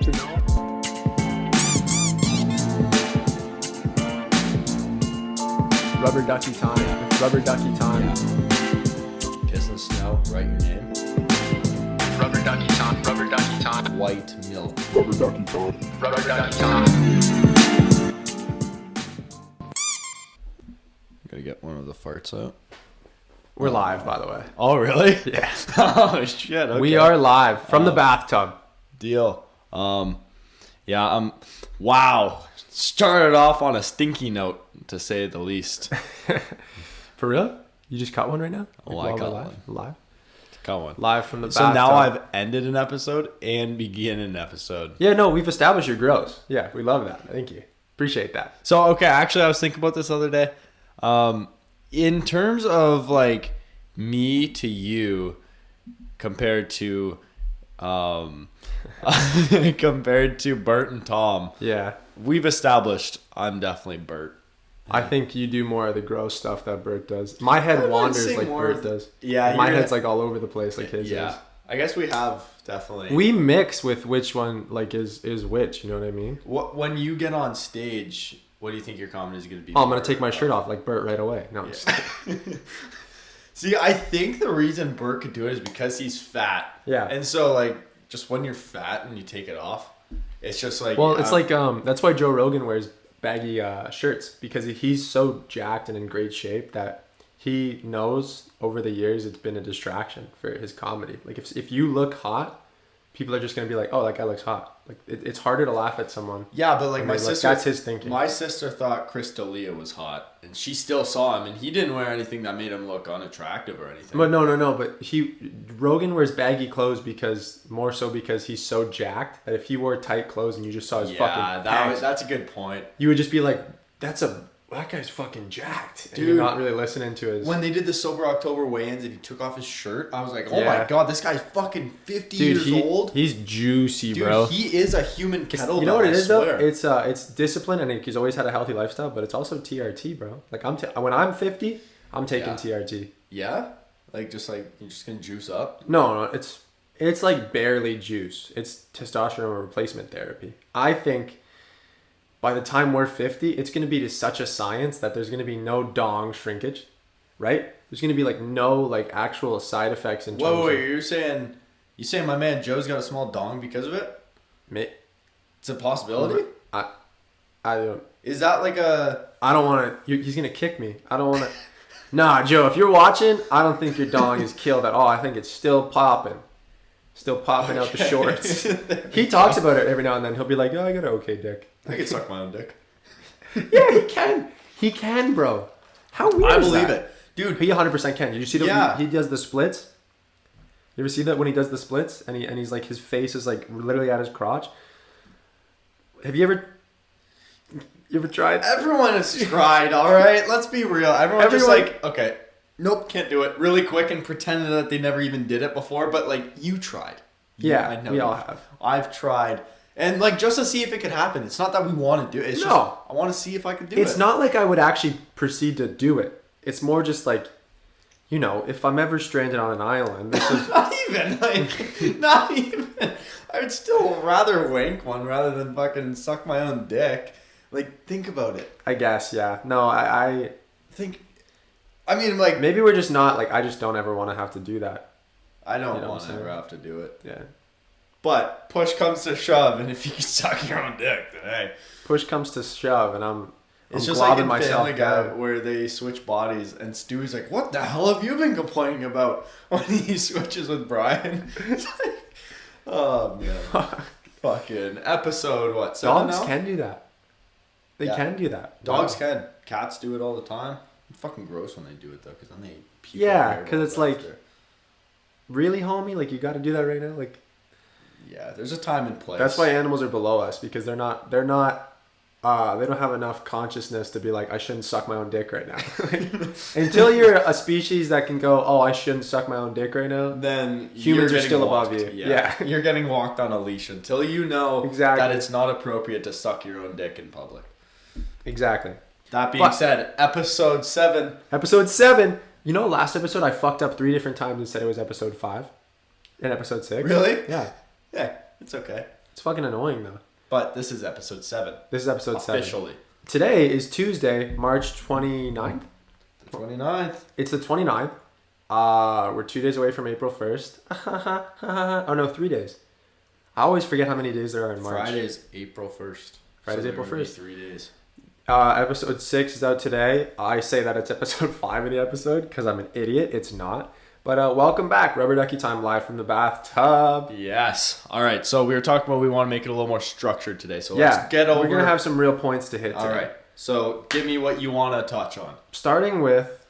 to know. Rubber Ducky Time. Rubber Ducky Time. Yeah. Kiss the snow. Write your name. Rubber Ducky Time. Rubber Ducky Time. White milk. Rubber Ducky Time. Rubber Ducky Time. Gotta get one of the farts out. We're live, by the way. Oh, really? Yeah. Oh, shit. Okay. We are live from the bathtub. Deal. Wow. Started off on a stinky note, to say the least. For real? You just caught one right now? Oh, Like, I while caught we're live? one. Live? Got one. Live from the So bathtub. now I've ended an episode and begin an episode. Yeah, no, we've established your gross. Yeah, we love that. Thank you. Appreciate that. So, okay, actually, I was thinking about this the other day. In terms of, like, me to you compared to compared to Bert and Tom, Yeah. we've established I'm definitely Bert. I think you do more of the gross stuff that Bert does. My head wanders like Bert does. Yeah, My head's like all over the place like his yeah. is. I guess we have definitely. We mix with which one like is which, you know what I mean? When you get on stage, what do you think your comedy is going to be? Oh, I'm going to take my shirt off like Bert right away. No, I'm just kidding. See, I think the reason Bert could do it is because he's fat. Yeah. And so, like, just when you're fat and you take it off, it's just like... Well, it's like that's why Joe Rogan wears baggy shirts, because he's so jacked and in great shape that he knows over the years it's been a distraction for his comedy. Like if you look hot, people are just going to be like, oh, that guy looks hot. Like it's harder to laugh at someone. Yeah, but like and my they're like, sister... that's his thinking. My sister thought Chris D'Elia was hot, and she still saw him, and he didn't wear anything that made him look unattractive or anything. But no. But Rogan wears baggy clothes because he's so jacked that if he wore tight clothes and you just saw his fucking pecs, that's a good point. you would just be like, that guy's fucking jacked. And Dude, you're not really listening to his... When they did the Sober October weigh-ins and he took off his shirt, I was like, oh Yeah. my god, this guy's fucking 50 Dude, years old. He's juicy, Dude, bro. he is a human kettlebell. You know what it is, though? though? It's discipline, and he's always had a healthy lifestyle, but it's also TRT, bro. Like, when I'm 50, I'm taking TRT. Yeah? Like, you're just gonna juice up? No, it's like barely juice. It's testosterone replacement therapy. I think by the time we're 50, it's going to be to such a science that there's going to be no dong shrinkage, right? There's going to be like no like actual side effects in terms Whoa, of... you're saying my man Joe's got a small dong because of it? It's a possibility? I don't... Is that like a... I don't want to... He's going to kick me. I don't want to... Nah, Joe, if you're watching, I don't think your dong is killed at all. I think it's still popping. Still popping out the shorts. He talks about it every now and then. He'll be like, oh, I got an okay dick. I can suck my own dick. Yeah, he can. He can, bro. How weird I is believe that? it. Dude. He 100% can. Did you see that? Yeah. He does the splits? You ever see that when he does the splits? And he's like, his face is like literally at his crotch? Have you ever tried? Everyone has tried, alright? Let's be real. Everyone just like, okay, nope, can't do it. Really quick and pretended that they never even did it before, but like, you tried. Yeah, I know we all have. I've tried. And like, just to see if it could happen. It's not that we want to do it. It's just, I want to see if I could do it. It's not like I would actually proceed to do it. It's more just like, you know, if I'm ever stranded on an island, this is... Not even. I would still rather wank one rather than fucking suck my own dick. Like, think about it. I guess, yeah. No, I think... I mean, like... Maybe we're just not, like, I just don't ever want to have to do that. I don't want to ever have to do it. Yeah. But push comes to shove, and if you can suck your own dick, then hey. Push comes to shove, and I'm it's just like in myself Family Guy where they switch bodies, and Stewie's like, "What the hell have you been complaining about?" When he switches with Brian. It's like, oh man, fucking episode what? 7 Dogs now? can do that. They can do that. Dogs can. Cats do it all the time. It's fucking gross when they do it though, because then they pee. Yeah, because it's like, really, homie? Like, you got to do that right now? Like, yeah, there's a time and place. that's why animals are below us, because they don't have enough consciousness to be like, I shouldn't suck my own dick right now. Until you're a species that can go, oh, I shouldn't suck my own dick right now, then humans are still walked. above you. Yeah. You're getting walked on a leash until you know Exactly. that it's not appropriate to suck your own dick in public. Exactly. That being said, episode 7. Episode 7. You know, last episode I fucked up 3 different times and said it was episode 5 and episode 6. Really? Yeah. Yeah, it's okay. It's fucking annoying though. But this is episode 7. This is episode 7. Officially. Today is Tuesday, March 29th. The 29th. It's the 29th. We're 2 days away from April 1st. Oh no, 3 days. I always forget how many days there are in March. Friday's April 1st. Friday's so April 1st. 3 days. Episode 6 is out today. I say that it's episode 5 of the episode because I'm an idiot. It's not. But welcome back. Rubber Ducky Time live from the bathtub. Yes. All right. So we were talking about we want to make it a little more structured today. So let's get over. We're going to have some real points to hit today. All right. So give me what you want to touch on. Starting with,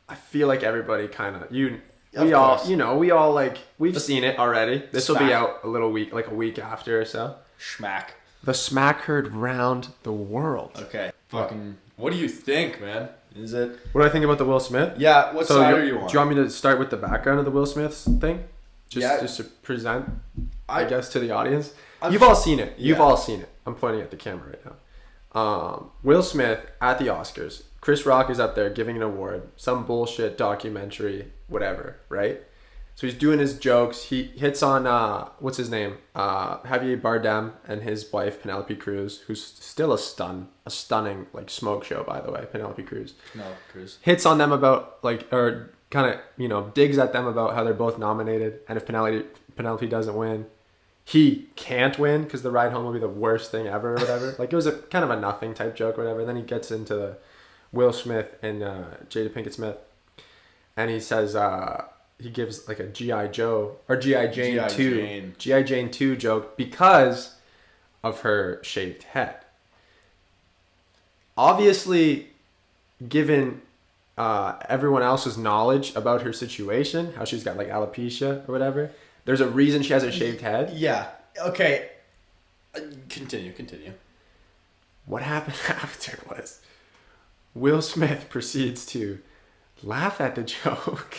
I feel like everybody kind of, we all like, we've seen it already. This will be out a week after or so. Schmack. The smack heard round the world. Okay. Fucking, what do you think, man? Is it? What do I think about the Will Smith? Yeah, what side are you on? Do you want me to start with the background of the Will Smith thing? Just to present, I guess, to the audience. You've all seen it. You've all seen it. I'm pointing at the camera right now. Will Smith at the Oscars. Chris Rock is up there giving an award. Some bullshit documentary, whatever, right? So he's doing his jokes. He hits on, what's his name? Javier Bardem and his wife, Penelope Cruz, who's still a stunning, like, smoke show, by the way, Penelope Cruz. Hits on them about, like, or kind of, digs at them about how they're both nominated. And if Penelope doesn't win, he can't win because the ride home will be the worst thing ever or whatever. Like, it was a kind of a nothing type joke or whatever. And then he gets into the Will Smith and Jada Pinkett Smith. And he says, he gives like a G.I. Joe or G.I. Jane 2 joke because of her shaved head. Obviously, given everyone else's knowledge about her situation, how she's got like alopecia or whatever, there's a reason she has a shaved head. Yeah. Okay. Continue. What happened after was Will Smith proceeds to laugh at the joke.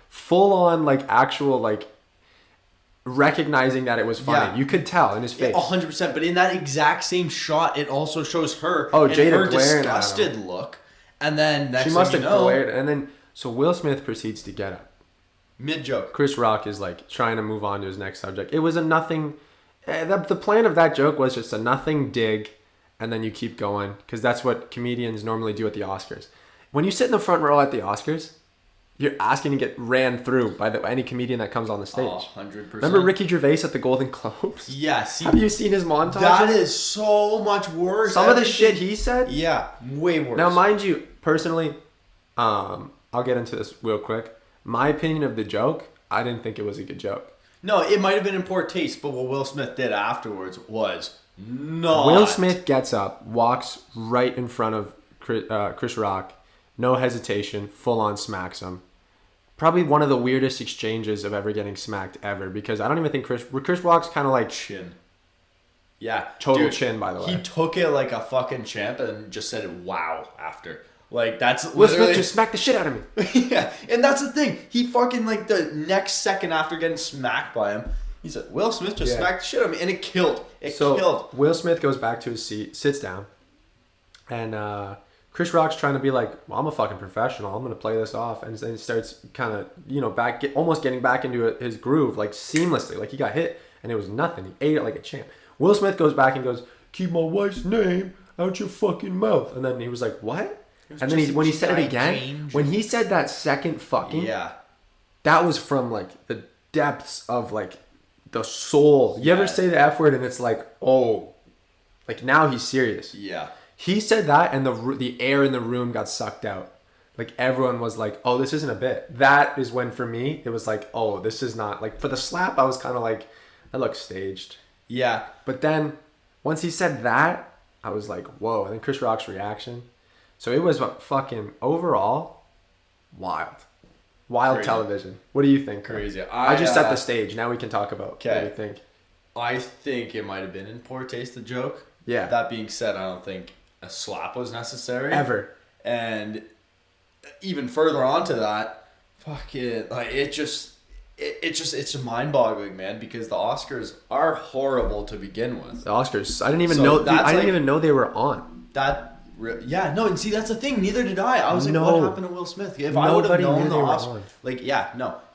Full on, like, actual, like, recognizing that it was funny. Yeah. You could tell in his face. 100%. But in that exact same shot, it also shows her Jada her disgusted look. And then next she must have glared. And then, so Will Smith proceeds to get up. Mid-joke. Chris Rock is, like, trying to move on to his next subject. It was a nothing... The plan of that joke was just a nothing dig, and then you keep going. Because that's what comedians normally do at the Oscars. When you sit in the front row at the Oscars... You're asking to get ran through by any comedian that comes on the stage. 100%. Remember Ricky Gervais at the Golden Globes? Yes. Have you seen his montage? That is so much worse. Some of the shit he said? Yeah, way worse. Now, mind you, personally, I'll get into this real quick. My opinion of the joke, I didn't think it was a good joke. No, it might have been in poor taste, but what Will Smith did afterwards was not. Will Smith gets up, walks right in front of Chris Rock, no hesitation, full on smacks him. Probably one of the weirdest exchanges of ever getting smacked ever, because I don't even think Chris Rock's kind of like chin. Yeah, total chin, by the way. He took it like a fucking champ and just said wow after. Like, that's Will Smith just smacked the shit out of me. Yeah, and that's the thing. He fucking, like, the next second after getting smacked by him, he said, Will Smith just smacked the shit out of me, and it killed. It killed. Will Smith goes back to his seat, sits down, and Chris Rock's trying to be like, well, I'm a fucking professional. I'm going to play this off. And then he starts kind of, almost getting back into his groove, like seamlessly. Like he got hit and it was nothing. He ate it like a champ. Will Smith goes back and goes, keep my wife's name out your fucking mouth. And then he was like, what? And then when he said it again, when he said that second fucking, that was from like the depths of like the soul. You ever say the F word and it's like, oh, like now he's serious. Yeah. He said that, and the air in the room got sucked out. Like, everyone was like, oh, this isn't a bit. That is when, for me, it was like, oh, this is not... Like, for the slap, I was kind of like, that looks staged. Yeah. But then, once he said that, I was like, whoa. And then Chris Rock's reaction. So it was fucking, overall, wild. Wild Crazy. Television. What do you think? Crazy. I just set the stage. Now we can talk about what you think. I think it might have been in poor taste, the joke. Yeah. That being said, I don't think a slap was necessary. Ever. And even further on to that, fuck it. Like, it's mind-boggling, man, because the Oscars are horrible to begin with. The Oscars. I didn't even know. I didn't even know they were on. And see, that's the thing. Neither did I. I was like, what happened to Will Smith? If I would have known the Oscars,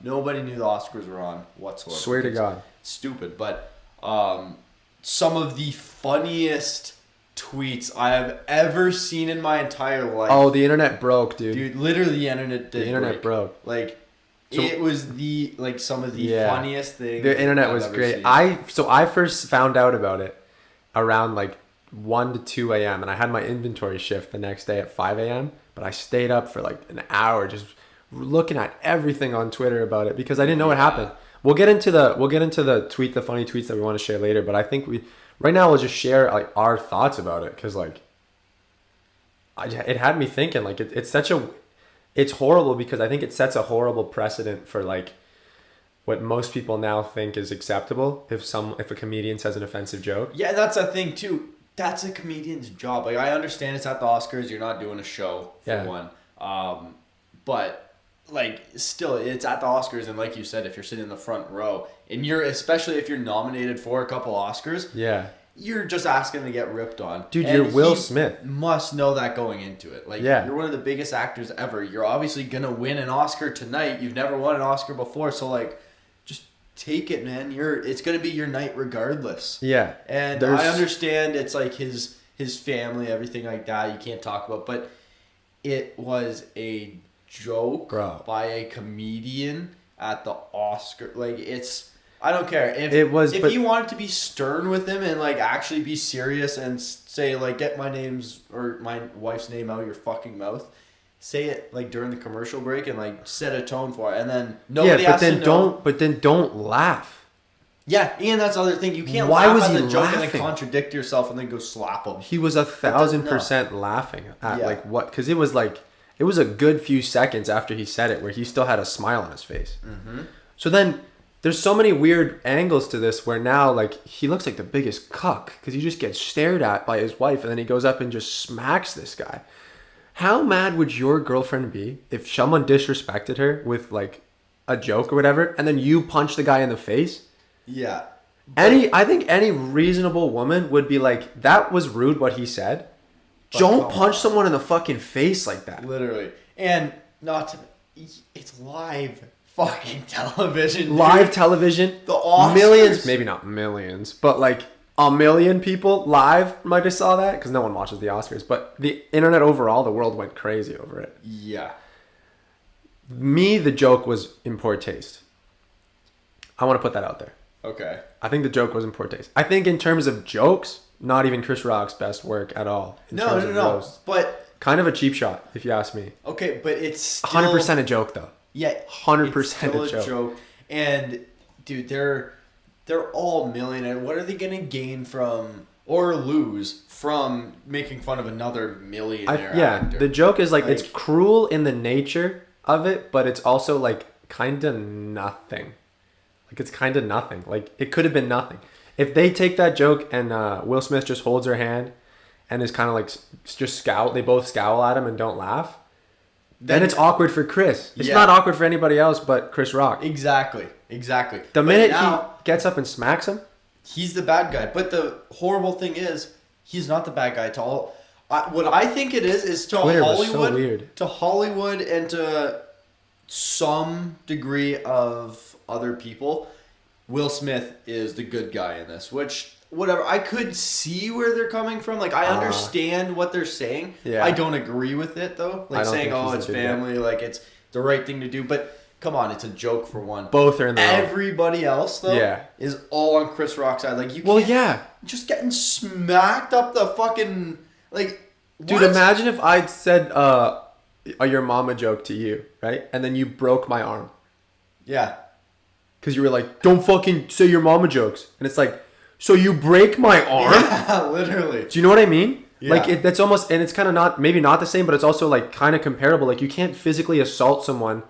nobody knew the Oscars were on whatsoever. Swear to God. stupid. But some of the funniest tweets I have ever seen in my entire life. Oh, the internet broke, dude. Dude, literally the internet did. The internet broke. Like, So- it was some of the funniest things. The internet I've was ever great. seen. I first found out about it around like 1 to 2 a.m. and I had my inventory shift the next day at 5 a.m. But I stayed up for like an hour just looking at everything on Twitter about it because I didn't know what happened. We'll get into the the funny tweets that we want to share later. But I think right now we'll just share like our thoughts about it because like it had me thinking like it's horrible because I think it sets a horrible precedent for like what most people now think is acceptable if a comedian says an offensive joke. Yeah, that's a thing too. That's a comedian's job. Like, I understand it's at the Oscars. You're not doing a show for one. But like, still, it's at the Oscars, and like you said, if you're sitting in the front row and especially if you're nominated for a couple Oscars, you're just asking to get ripped on. Dude, and you're Will Smith. Must know that going into it. Like, you're one of the biggest actors ever. You're obviously gonna win an Oscar tonight. You've never won an Oscar before, so like, just take it, man. It's gonna be your night regardless. Yeah. And I understand it's like his family, everything like that. You can't talk about, but it was a joke by a comedian at the Oscar. Like, I don't care if he wanted to be stern with him and like actually be serious and say like, get my wife's name out of your fucking mouth. Say it like during the commercial break and like set a tone for it, and then nobody has to know. But then don't laugh. Yeah, Ian, that's the other thing. You can't laugh at the joke and then contradict yourself and then go slap him. He was 1,000% laughing at like what? Because it was a good few seconds after he said it where he still had a smile on his face. Mm-hmm. So then there's so many weird angles to this where now like he looks like the biggest cuck because he just gets stared at by his wife and then he goes up and just smacks this guy. How mad would your girlfriend be if someone disrespected her with like a joke or whatever, and then you punch the guy in the face? Yeah. I think any reasonable woman would be like, that was rude what he said. Don't punch someone in the fucking face like that. Literally. And it's live fucking television. Live television. The Oscars. Millions, maybe not millions, but like a million people live might have saw that because no one watches the Oscars, but the internet overall, the world went crazy over it. Yeah. The joke was in poor taste. I want to put that out there. Okay. I think the joke was in poor taste. I think in terms of jokes, not even Chris Rock's best work at all. No. But kind of a cheap shot, if you ask me. Okay, but it's still 100% a joke though. Yeah, 100% a joke. And dude, they're all millionaire. What are they gonna gain from or lose from making fun of another millionaire actor? The joke is like it's cruel in the nature of it, but it's also like kind of nothing. Like it's kind of nothing. Like it could have been nothing. If they take that joke and Will Smith just holds her hand and is kind of like just scowl, they both scowl at him and don't laugh. Then it's awkward for Chris. It's not awkward for anybody else but Chris Rock. Exactly. The minute he gets up and smacks him, he's the bad guy. But the horrible thing is, he's not the bad guy at all. What I think it is to Twitter Hollywood, was so weird. To Hollywood and to some degree of other people, Will Smith is the good guy in this. Which, whatever, I could see where they're coming from. Like, I understand what they're saying. Yeah. I don't agree with it, though. Like, saying, it's family, like, it's the right thing to do. But, come on, it's a joke for one. Both are in the Everybody else, though, is all on Chris Rock's side. Like, you can't... Just getting smacked up the fucking... Like, dude, imagine if I'd said your mama joke to you, right? And then you broke my arm. Yeah. Because you were like, don't fucking say your mama jokes. And it's like... So you break my arm? Yeah, literally. Do you know what I mean? Yeah. Like, that's almost... And it's kind of not... Maybe not the same, but it's also, like, kind of comparable. Like, you can't physically assault someone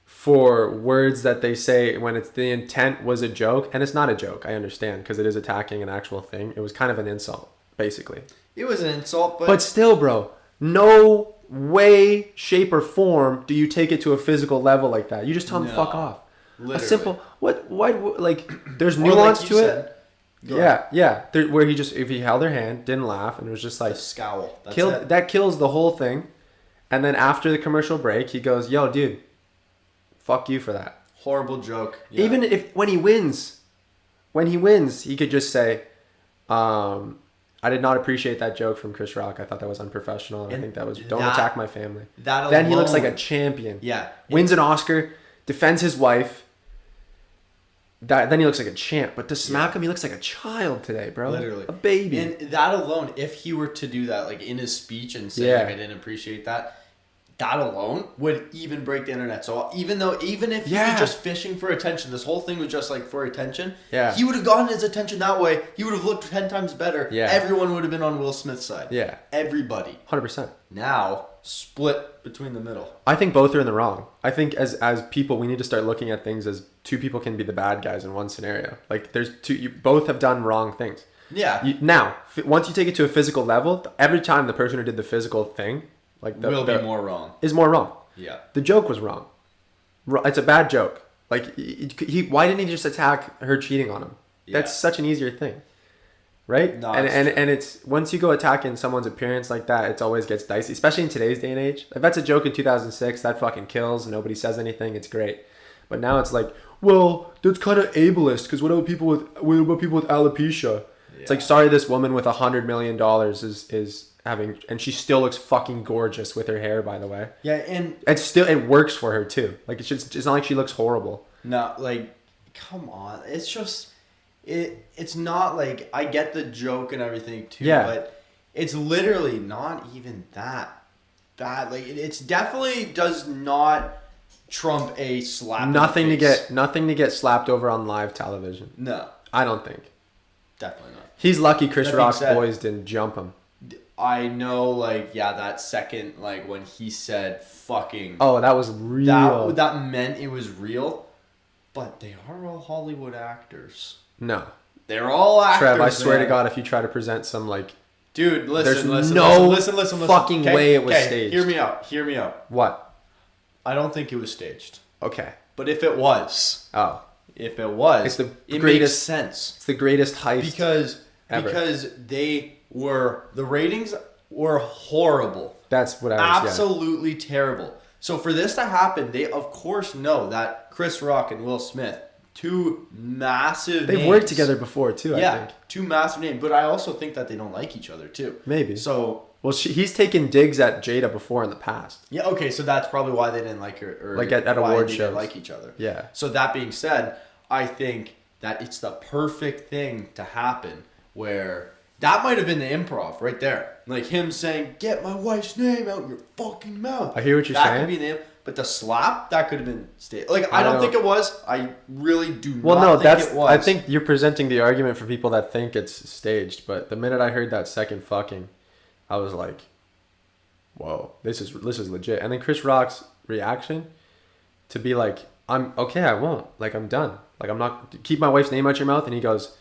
for words that they say when it's the intent was a joke. And it's not a joke, I understand, because it is attacking an actual thing. It was kind of an insult, basically. It was an insult, but... But still, bro, no way, shape, or form do you take it to a physical level like that. You just tell them, fuck off. Literally. A simple... Why, like, there's nuance to it. Yeah. Where if he held her hand, didn't laugh, and it was just like... The scowl. That kills the whole thing. And then after the commercial break, he goes, yo, dude, fuck you for that. Horrible joke. Yeah. Even if when he wins, he could just say, I did not appreciate that joke from Chris Rock. I thought that was unprofessional, and I think that was don't attack my family. Then he looks like a champion. Yeah. Wins an Oscar, defends his wife. Then he looks like a champ. But to smack him, he looks like a child today, bro. Literally. A baby. And that alone, if he were to do that, like in his speech and say, like, I didn't appreciate that, that alone would even break the internet. So even if he was just fishing for attention, this whole thing was just like for attention. Yeah. He would have gotten his attention that way. He would have looked 10 times better. Yeah. Everyone would have been on Will Smith's side. Yeah. Everybody. 100%. Now, split between the middle. I think both are in the wrong. I think as people, we need to start looking at things as two people can be the bad guys in one scenario. Like there's two, you both have done wrong things. Yeah. Now, once you take it to a physical level, every time the person who did the physical thing, like will be more wrong. Is more wrong. Yeah. The joke was wrong. It's a bad joke. Like why didn't he just attack her cheating on him? Yeah. That's such an easier thing. Right? No, and it's once you go attacking someone's appearance like that, it always gets dicey, especially in today's day and age. If that's a joke in 2006, that fucking kills. Nobody says anything. It's great. But now it's like, well, that's kind of ableist because what about people with alopecia? Yeah. It's like, sorry, this woman with $100 million is having, and she still looks fucking gorgeous with her hair, by the way. Yeah, and it works for her too. Like it's not like she looks horrible. No, like, come on. It's just it's not like, I get the joke and everything too, but it's literally not even that bad. Like it's definitely does not trump a slap. Nothing to get slapped over on live television. No, I don't think. Definitely not. He's lucky Chris Rock's boys didn't jump him. I know, like, that second, like, when he said fucking... Oh, that was real. That meant it was real, but they are all Hollywood actors. No. They're all actors, Trev, I swear to God, if you try to present some, like... Dude, listen. Listen. Fucking way it was staged. Hear me out. What? I don't think it was staged. Okay. But if it was... Oh. If it was, it makes sense. It's the greatest heist ever. Because the ratings were horrible. That's what I was absolutely terrible. So for this to happen, they of course know that Chris Rock and Will Smith, two massive They've names. Worked together before too, I think. Two massive names. But I also think that they don't like each other too. Maybe. So... Well, he's taken digs at Jada before in the past. Yeah, okay, so that's probably why they didn't like her. Or like at award shows. Didn't like each other. Yeah. So that being said, I think that it's the perfect thing to happen where that might have been the improv right there. Like him saying, get my wife's name out your fucking mouth. I hear what you're saying. That could be the but the slap, that could have been staged. Like, I don't think it was. I really do not think it was. I think you're presenting the argument for people that think it's staged. But the minute I heard that second fucking, I was like, whoa, this is legit. And then Chris Rock's reaction to be like, I won't. Like, I'm done. Like, I'm not, keep my wife's name out your mouth. And he goes,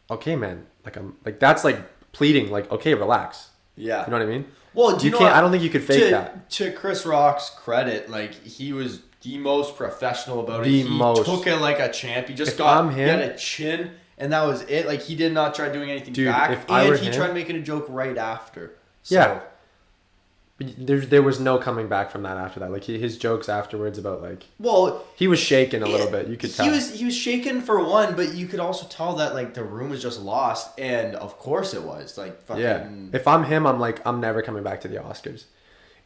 okay, man. Like, I'm like, that's like pleading, like, okay, relax. Yeah. You know what I mean? Well, you can't, I don't think you could fake that. To Chris Rock's credit, like, he was the most professional about it. He took it like a champ. He just he had a chin, and that was it. Like, he did not try doing anything back. And he tried making a joke right after. So. Yeah. There was no coming back from that after that. Like his jokes afterwards about like, well, he was shaking a little bit. You could tell he was shaking for one, but you could also tell that like the room was just lost, and of course it was like fucking. Yeah. If I'm him, I'm like, I'm never coming back to the Oscars.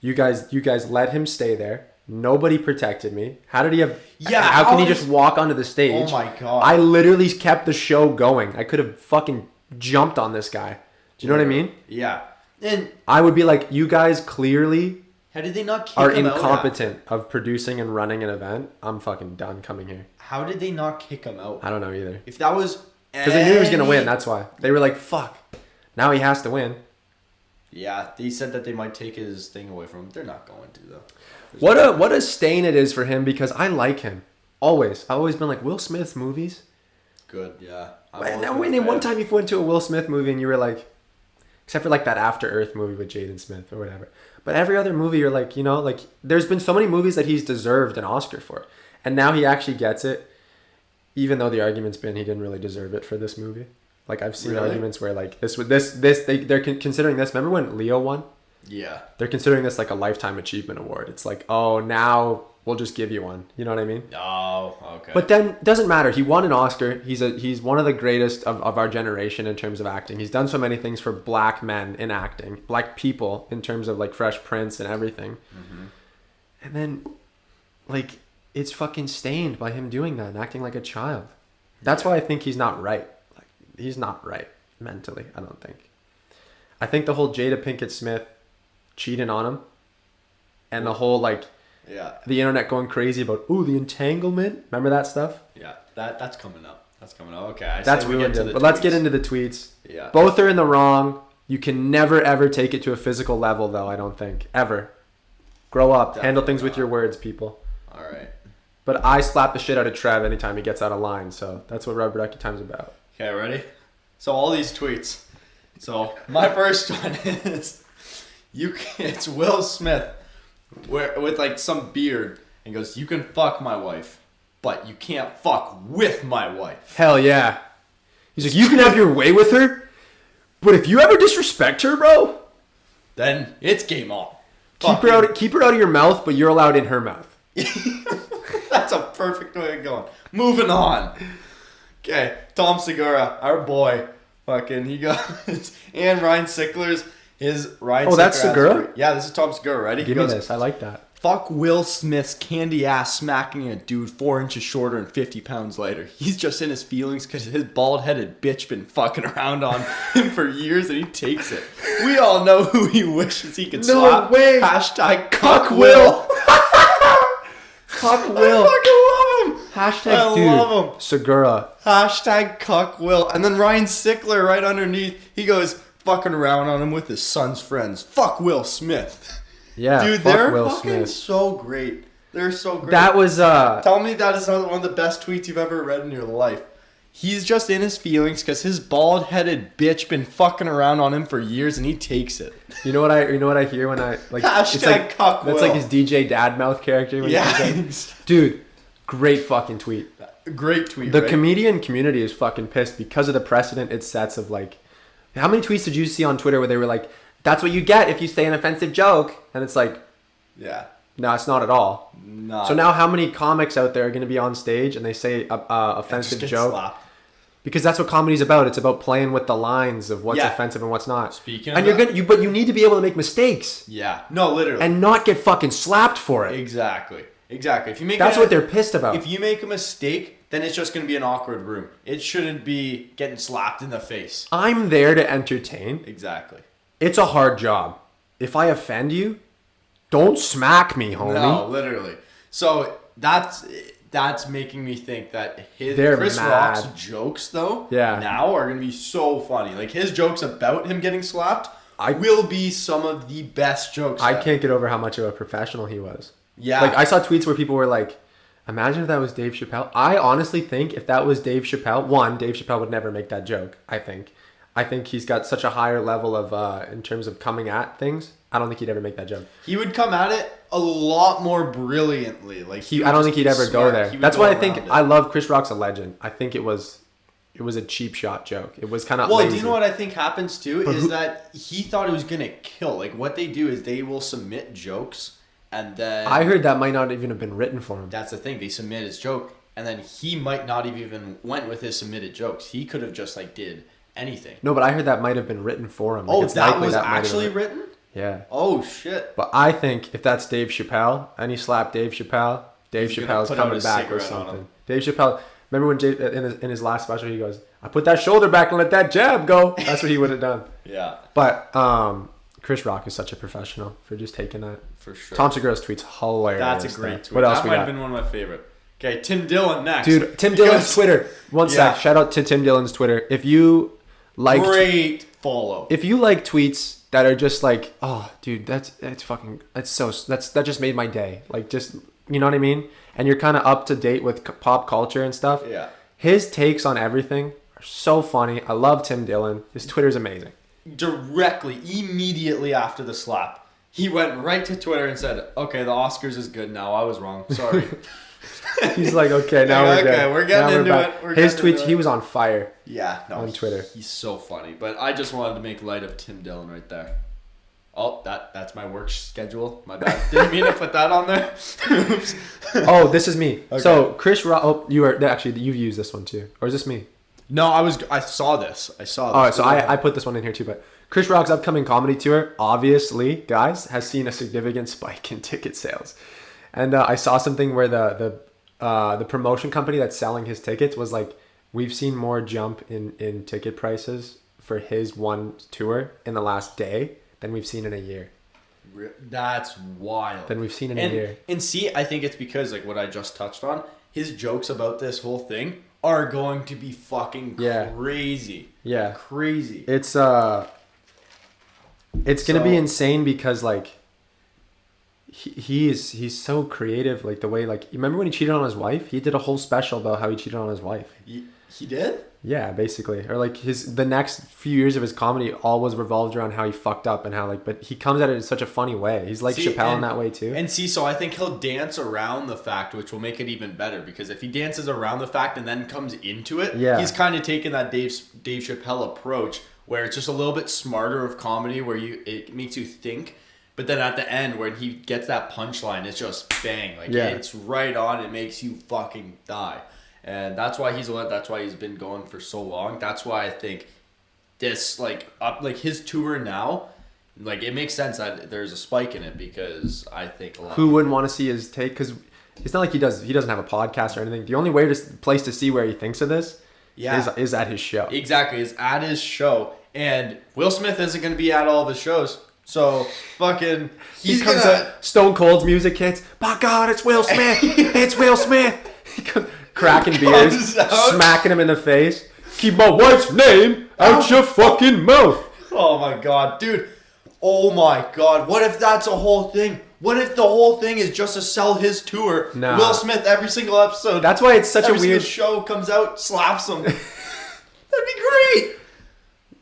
You guys let him stay there. Nobody protected me. How did he have? Yeah. How can he just walk onto the stage? Oh my God. I literally kept the show going. I could have fucking jumped on this guy. Do you know what I mean? Yeah. And I would be like, you guys clearly how did they not kick are him incompetent of producing and running an event. I'm fucking done coming here. How did they not kick him out? I don't know either. If that was because they knew he was gonna win. That's why they were like, fuck. Now he has to win. Yeah, they said that they might take his thing away from him. They're not going to though. What a stain it is for him because I like him. Always. I've always been like Will Smith movies. Good, yeah. One time you went to a Will Smith movie and you were like. Except for like that After Earth movie with Jaden Smith or whatever. But every other movie you're like, you know, like there's been so many movies that he's deserved an Oscar for. And now he actually gets it. Even though the argument's been he didn't really deserve it for this movie. Like I've seen arguments where like they're considering this. Remember when Leo won? Yeah. They're considering this like a Lifetime Achievement Award. It's like, oh, now we'll just give you one. You know what I mean? Oh, okay. But then doesn't matter. He won an Oscar. He's one of the greatest of our generation in terms of acting. He's done so many things for black men in acting, black people in terms of like Fresh Prince and everything. Mm-hmm. And then, like, it's fucking stained by him doing that and acting like a child. That's why I think he's not right. Like, he's not right mentally, I don't think. I think the whole Jada Pinkett Smith cheating on him and the whole, like, the internet going crazy about, the entanglement. Remember that stuff? Yeah, that's coming up. Okay, that's ruined it. But let's get into the tweets. Yeah. Both are in the wrong. You can never, ever take it to a physical level, though, I don't think. Ever. Grow up. Definitely handle things with your words, people. All right. But I slap the shit out of Trev anytime he gets out of line, so that's what Rubber Ducky Time's about. Okay, ready? So all these tweets. So my first one is, it's Will Smith with like some beard and goes, "You can fuck my wife, but you can't fuck with my wife." Hell yeah. He's like, "You can have your way with her, but if you ever disrespect her, bro, then it's game on. Keep her out of your mouth, but you're allowed in her mouth." That's a perfect way of going. Moving on. Okay, Tom Segura, our boy, fucking, he goes, and Ryan Sickler's, that's Segura? Yeah, this is Tom Segura, ready? Give me this, I like that. "Fuck Will Smith's candy ass smacking a dude 4 inches shorter and 50 pounds lighter. He's just in his feelings because his bald-headed bitch been fucking around on him for years and he takes it. We all know who he wishes he could slap. No way. Hashtag cuck Will." Cuck Will. I fucking love him. Hashtag dude. Love him. Segura. Hashtag cuck Will. And then Ryan Sickler right underneath, he goes fucking around on him with his son's friends. Fuck Will Smith. Yeah, dude, they're fucking so great. They're so great. That was Tell me that is not one of the best tweets you've ever read in your life. He's just in his feelings because his bald-headed bitch been fucking around on him for years, and he takes it. You know what I hear when I like? Hashtag cuck Will. That's like his DJ Dadmouth character. Yeah, dude, great fucking tweet. Great tweet. The comedian community is fucking pissed because of the precedent it sets of like, how many tweets did you see on Twitter where they were like, "That's what you get if you say an offensive joke," and it's like, yeah. No, it's not at all. No. So now how many comics out there are going to be on stage and they say a offensive joke? Slapped. Because that's what comedy's about. It's about playing with the lines of what's offensive and what's not. Speaking of that. But you need to be able to make mistakes. Yeah. No, literally. And not get fucking slapped for it. Exactly. If you make That's what they're pissed about. If you make a mistake, then it's just going to be an awkward room. It shouldn't be getting slapped in the face. I'm there to entertain. Exactly. It's a hard job. If I offend you, don't smack me, homie. No, literally. So that's making me think that Chris Rock's jokes, though, now are going to be so funny. Like, his jokes about him getting slapped will be some of the best jokes. I can't get over how much of a professional he was. Yeah. Like, I saw tweets where people were like, imagine if that was Dave Chappelle. I honestly think if that was Dave Chappelle, Dave Chappelle would never make that joke, I think he's got such a higher level of, in terms of coming at things. I don't think he'd ever make that joke. He would come at it a lot more brilliantly. Like I don't think he'd ever go there. That's why I think I love Chris Rock's a legend. I think it was a cheap shot joke. It was kind of lazy. Do you know what I think happens too? Is that he thought it was gonna kill. Like, what they do is they will submit jokes and then I heard that might not even have been written for him. That's the thing. They submit his joke and then he might not have even went with his submitted jokes. He could have just like did anything. No, but I heard that might have been written for him. Like, that was actually written? Yeah. Oh, shit. But I think if that's Dave Chappelle and he slapped Dave Chappelle's coming back or something. Dave Chappelle, remember when in his last special he goes, "I put that shoulder back and let that jab go." That's what he would have done. Yeah. But Chris Rock is such a professional for just taking that. For sure. Tom Segura's tweet's hilarious. That's a great tweet. What else that might have been one of my favorite. Okay, Tim Dillon next. Dude, Tim Dillon's Twitter. One sec. Shout out to Tim Dillon's Twitter. If you like... Great follow. If you like tweets that are just like, oh, dude, that just made my day. Like, just, you know what I mean? And you're kind of up to date with pop culture and stuff. Yeah. His takes on everything are so funny. I love Tim Dillon. His Twitter's amazing. Immediately after the slap, he went right to Twitter and said, "Okay, the Oscars is good now. I was wrong. Sorry." He's like, okay, now we're good. We're getting into it. His tweets, he was on fire. Yeah, on Twitter. He's so funny. But I just wanted to make light of Tim Dillon right there. Oh, that's my work schedule. My bad. Didn't mean to put that on there. Oops. Oh, this is me. Okay. So Chris Rock. Oh, you've used this one too, or is this me? No, I saw this. All right, so I put this one in here too, but Chris Rock's upcoming comedy tour, obviously, guys, has seen a significant spike in ticket sales, and I saw something where the promotion company that's selling his tickets was like, we've seen more jump in ticket prices for his one tour in the last day than we've seen in a year. That's wild. Than we've seen in a year. And see, I think it's because, like what I just touched on, his jokes about this whole thing are going to be fucking crazy. Yeah. Crazy. It's gonna be insane because like he's so creative, like the way, like, you remember when he cheated on his wife? He did a whole special about how he cheated on his wife. He did? Yeah, basically. Or like the next few years of his comedy always revolved around how he fucked up and how, like, but he comes at it in such a funny way. He's like Chappelle in that way too. And so I think he'll dance around the fact, which will make it even better, because if he dances around the fact and then comes into it, he's kind of taking that Dave Chappelle approach where it's just a little bit smarter of comedy, where it makes you think. But then at the end, when he gets that punchline, it's just bang. Like, it's right on. It makes you fucking die. And that's why he's been going for so long. That's why I think this, like his tour now, like, it makes sense that there's a spike in it, because I think a lot. Who wouldn't want to see his take? Because it's not like he doesn't have a podcast or anything. The only place to see where he thinks of this is at his show. Exactly, is at his show. And Will Smith isn't going to be at all of his shows. So, fucking, he comes up, Stone Cold's music hits. By God, it's Will Smith. It's Will Smith. He comes cracking beers, smacking him in the face. Keep my wife's name out your fucking mouth. Oh my God, dude. Oh my God. What if that's a whole thing? What if the whole thing is just to sell his tour? Nah. Will Smith, every single episode. That's why it's such a weird show comes out, slaps him. That'd be great.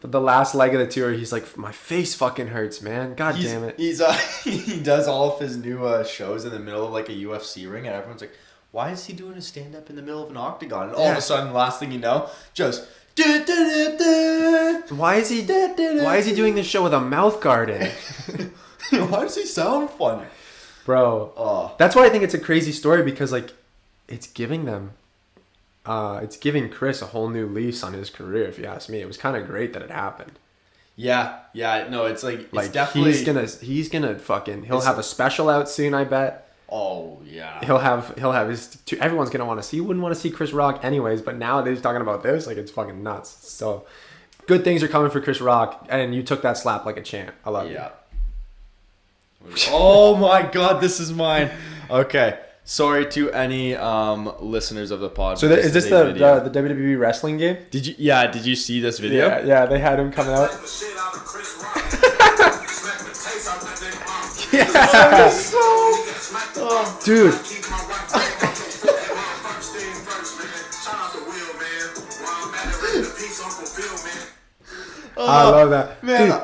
But the last leg of the tour, he's like, my face fucking hurts, man. God damn it. He does all of his new shows in the middle of like a UFC ring, and everyone's like, why is he doing a stand-up in the middle of an octagon? And all of a sudden, last thing you know, just... Why is he doing this show with a mouth guard in it? Why does he sound funny? Bro, that's why I think it's a crazy story, because like it's giving Chris a whole new lease on his career, if you ask me. It was kind of great that it happened. Yeah, no, it's definitely... He's gonna fucking... He'll have a special out soon, I bet. Oh, yeah. He'll have his... Everyone's gonna want to see... You wouldn't want to see Chris Rock anyways, but now that he's talking about this, like, it's fucking nuts. So, good things are coming for Chris Rock, and you took that slap like a champ. I love you. Oh my God, this is mine. Okay. Sorry to any listeners of the pod. So is this the WWE wrestling game? Did you see this video? Yeah, they had him coming out. Yes. Dude. I love that. Man, dude,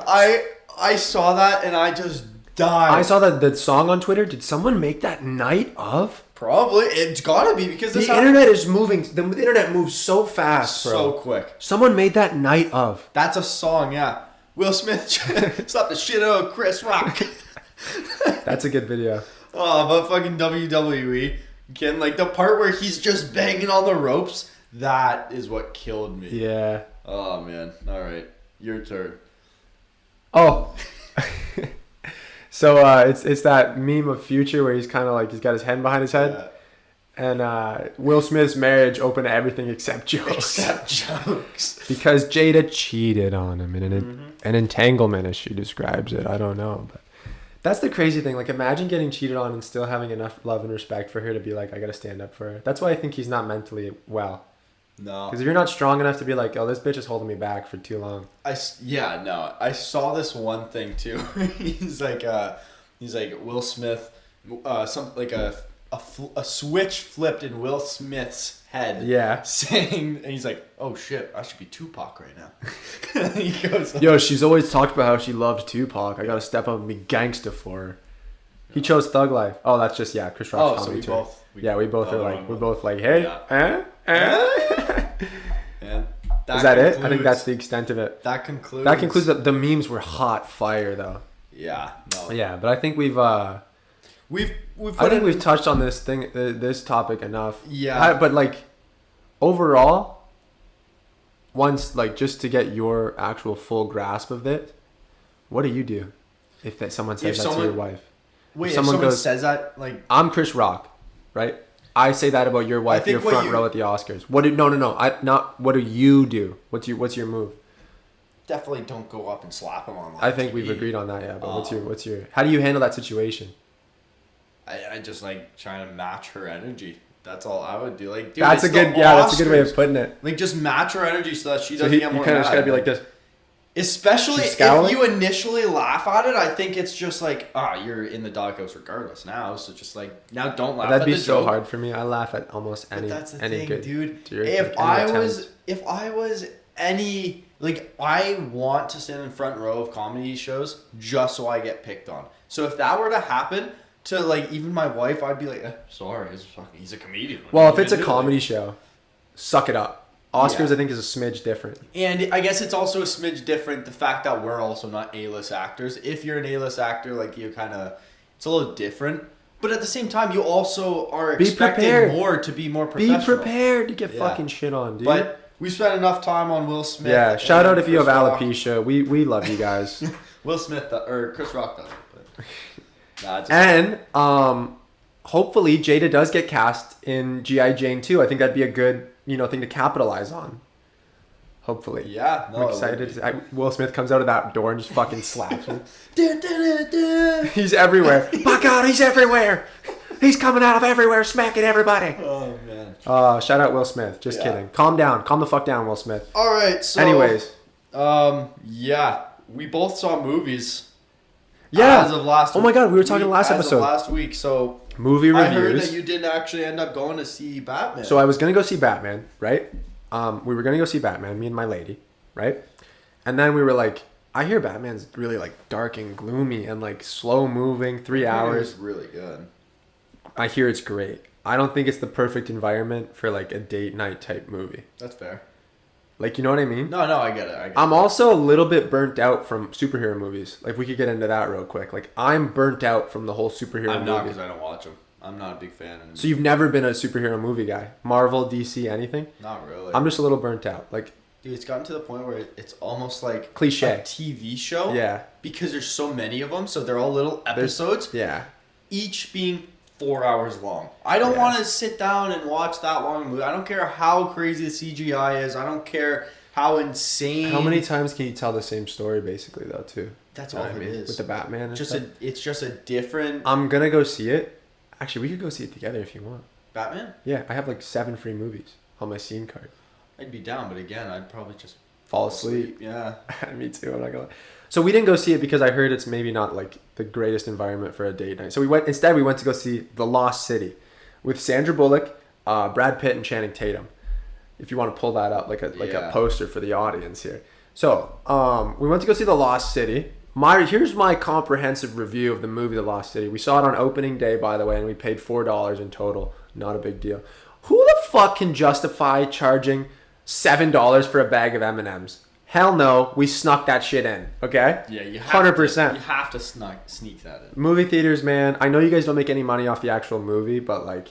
I saw that and I just died. I saw the song on Twitter. Did someone make that night of? Probably. It's gotta be, because the internet is moving. The internet moves so fast, bro. So quick. Someone made that night of. That's a song, yeah. Will Smith slap the shit out of Chris Rock. That's a good video. Oh, but fucking WWE. Again, like the part where he's just banging on the ropes, that is what killed me. Yeah. Oh, man. All right. Your turn. Oh. So it's that meme of Future where he's kind of like, he's got his hand behind his head. And Will Smith's marriage open to everything except jokes. Because Jada cheated on him in an entanglement, as she describes it. I don't know. But that's the crazy thing. Like, imagine getting cheated on and still having enough love and respect for her to be like, I got to stand up for her. That's why I think he's not mentally well. No. Because if you're not strong enough to be like, oh, this bitch is holding me back for too long. I saw this one thing too. he's like Will Smith, a switch flipped in Will Smith's head. Yeah. Saying, and he's like, oh shit, I should be Tupac right now. He goes, yo, she's always talked about how she loved Tupac. I gotta step up and be gangsta for her. He chose Thug Life. Oh, that's just, Chris Rock's comedy too. We both are like, hey, And is that it? I think that's the extent of it. That concludes the memes were hot fire though. Yeah. No. Yeah, but I think we've We've we've touched on this topic enough. Yeah. But like overall, once like just to get your actual full grasp of it, what do you do if someone says that to your wife? Wait, if someone says that, like, I'm Chris Rock, right? I say that about your wife. You're front row at the Oscars. What do you do? What's your move? Definitely don't go up and slap him on live I think TV. we've agreed on that, yeah. But what's your how do you handle that situation? I just like trying to match her energy. That's all I would do. Like, dude, that's a good way of putting it. Like, just match her energy so that she doesn't get more mad. You kind of just gotta be like this. Especially if you initially laugh at it, I think it's just like, you're in the doghouse regardless now. So just like, now don't laugh at the joke. That'd be so hard for me. I laugh at almost any. But that's the any thing, good, dude. If I was any, like, I want to stand in front row of comedy shows just so I get picked on. So if that were to happen to like even my wife, I'd be like, sorry, he's a comedian. Well, if it's a comedy show, suck it up. Oscars, I think, is a smidge different. And I guess it's also a smidge different, the fact that we're also not A-list actors. If you're an A-list actor, like, you kind of, it's a little different. But at the same time, you also are expecting more to be more professional. Be prepared to get fucking shit on, dude. But we spent enough time on Will Smith. Yeah, shout out if you have alopecia. We love you guys. Will Smith, or Chris Rock doesn't. But and hopefully Jada does get cast in G.I. Jane 2. I think that'd be a good thing to capitalize on. Hopefully. Yeah, no, I'm excited. Will Smith comes out of that door and just fucking slaps me. He's everywhere. My God, he's everywhere. He's coming out of everywhere, smacking everybody. Oh, man. Shout out Will Smith. Just kidding. Calm down. Calm the fuck down, Will Smith. All right, so... Anyways. Yeah. We both saw movies. Yeah. As of last week. Oh my God, we were talking last episode. Last week, so... Movie reviews. I heard that you didn't actually end up going to see Batman. So I was going to go see Batman, right? We were going to go see Batman, me and my lady, right? And then we were like, I hear Batman's really like dark and gloomy and like slow moving, 3 hours. It's really good. I hear it's great. I don't think it's the perfect environment for like a date night type movie. That's fair. Like, you know what I mean? No, I get it. I'm also a little bit burnt out from superhero movies. Like, we could get into that real quick. Like, I'm burnt out from the whole superhero movie. I'm not, because I don't watch them. I'm not a big fan. So you've never been a superhero movie guy? Marvel, DC, anything? Not really. I'm just a little burnt out. Like, dude, it's gotten to the point where it's almost like cliche. A TV show. Yeah. Because there's so many of them, so they're all little episodes. Yeah. Each being 4 hours long. I don't want to sit down and watch that long movie. I don't care how crazy the CGI is. I don't care how insane. How many times can you tell the same story, basically, though, too? That's all it is. With the Batman and stuff? It's just a different... I'm going to go see it. Actually, we could go see it together if you want. Batman? Yeah, I have like 7 free movies on my scene card. I'd be down, but again, I'd probably just fall asleep. Yeah. Me too, I'm not gonna lie. So we didn't go see it because I heard it's maybe not like the greatest environment for a date night. So we went to go see The Lost City with Sandra Bullock, Brad Pitt, and Channing Tatum. If you want to pull that up like a poster for the audience here. So we went to go see The Lost City. Here's my comprehensive review of the movie The Lost City. We saw it on opening day, by the way, and we paid $4 in total. Not a big deal. Who the fuck can justify charging $7 for a bag of M&Ms? Hell no. We snuck that shit in. Okay? Yeah, you have 100%. You have to sneak that in. Movie theaters, man. I know you guys don't make any money off the actual movie, but like,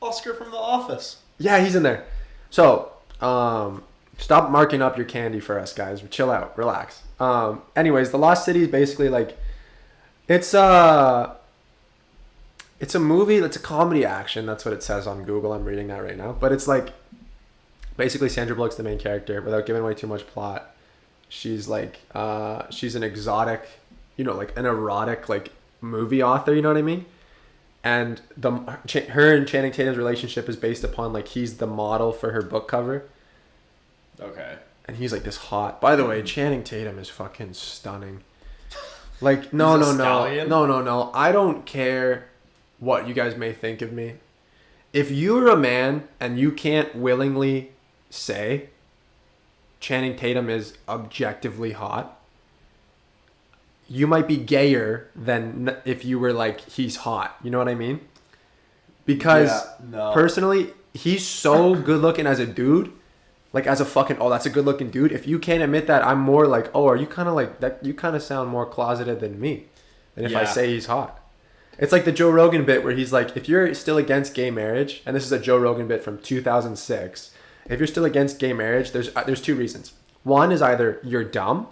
Oscar from The Office. Yeah, he's in there. So, stop marking up your candy for us, guys. Chill out. Relax. Anyways, The Lost City is basically like, it's a movie that's a comedy action. That's what it says on Google. I'm reading that right now. But it's like, basically Sandra Bullock's the main character. Without giving away too much plot, she's like, she's an exotic, like an erotic like movie author. You know what I mean? And her and Channing Tatum's relationship is based upon like he's the model for her book cover. Okay. And he's like this hot. By the way, Channing Tatum is fucking stunning. Like, no. I don't care what you guys may think of me. If you're a man and you can't willingly say Channing Tatum is objectively hot, you might be gayer than if you were like, he's hot. You know what I mean? Because personally, he's so good looking as a dude. like as a fucking, oh, that's a good looking dude. If you can't admit that, I'm more like, oh, are you kind of like that? You kind of sound more closeted than me. And if I say he's hot, it's like the Joe Rogan bit where he's like, if you're still against gay marriage, and this is a Joe Rogan bit from 2006, if you're still against gay marriage, there's two reasons. One is either you're dumb,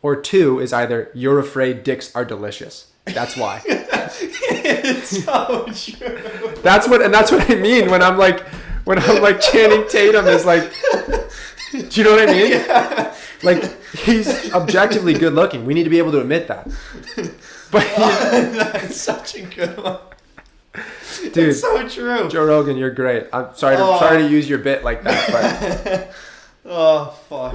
or two is either you're afraid dicks are delicious. That's why. It's so true. That's what I mean when I'm like Channing Tatum is like, do you know what I mean? Yeah. Like, he's objectively good looking. We need to be able to admit that. But that's such a good one. Dude, it's so true. Joe Rogan, you're great. I'm sorry to use your bit like that, but oh fuck.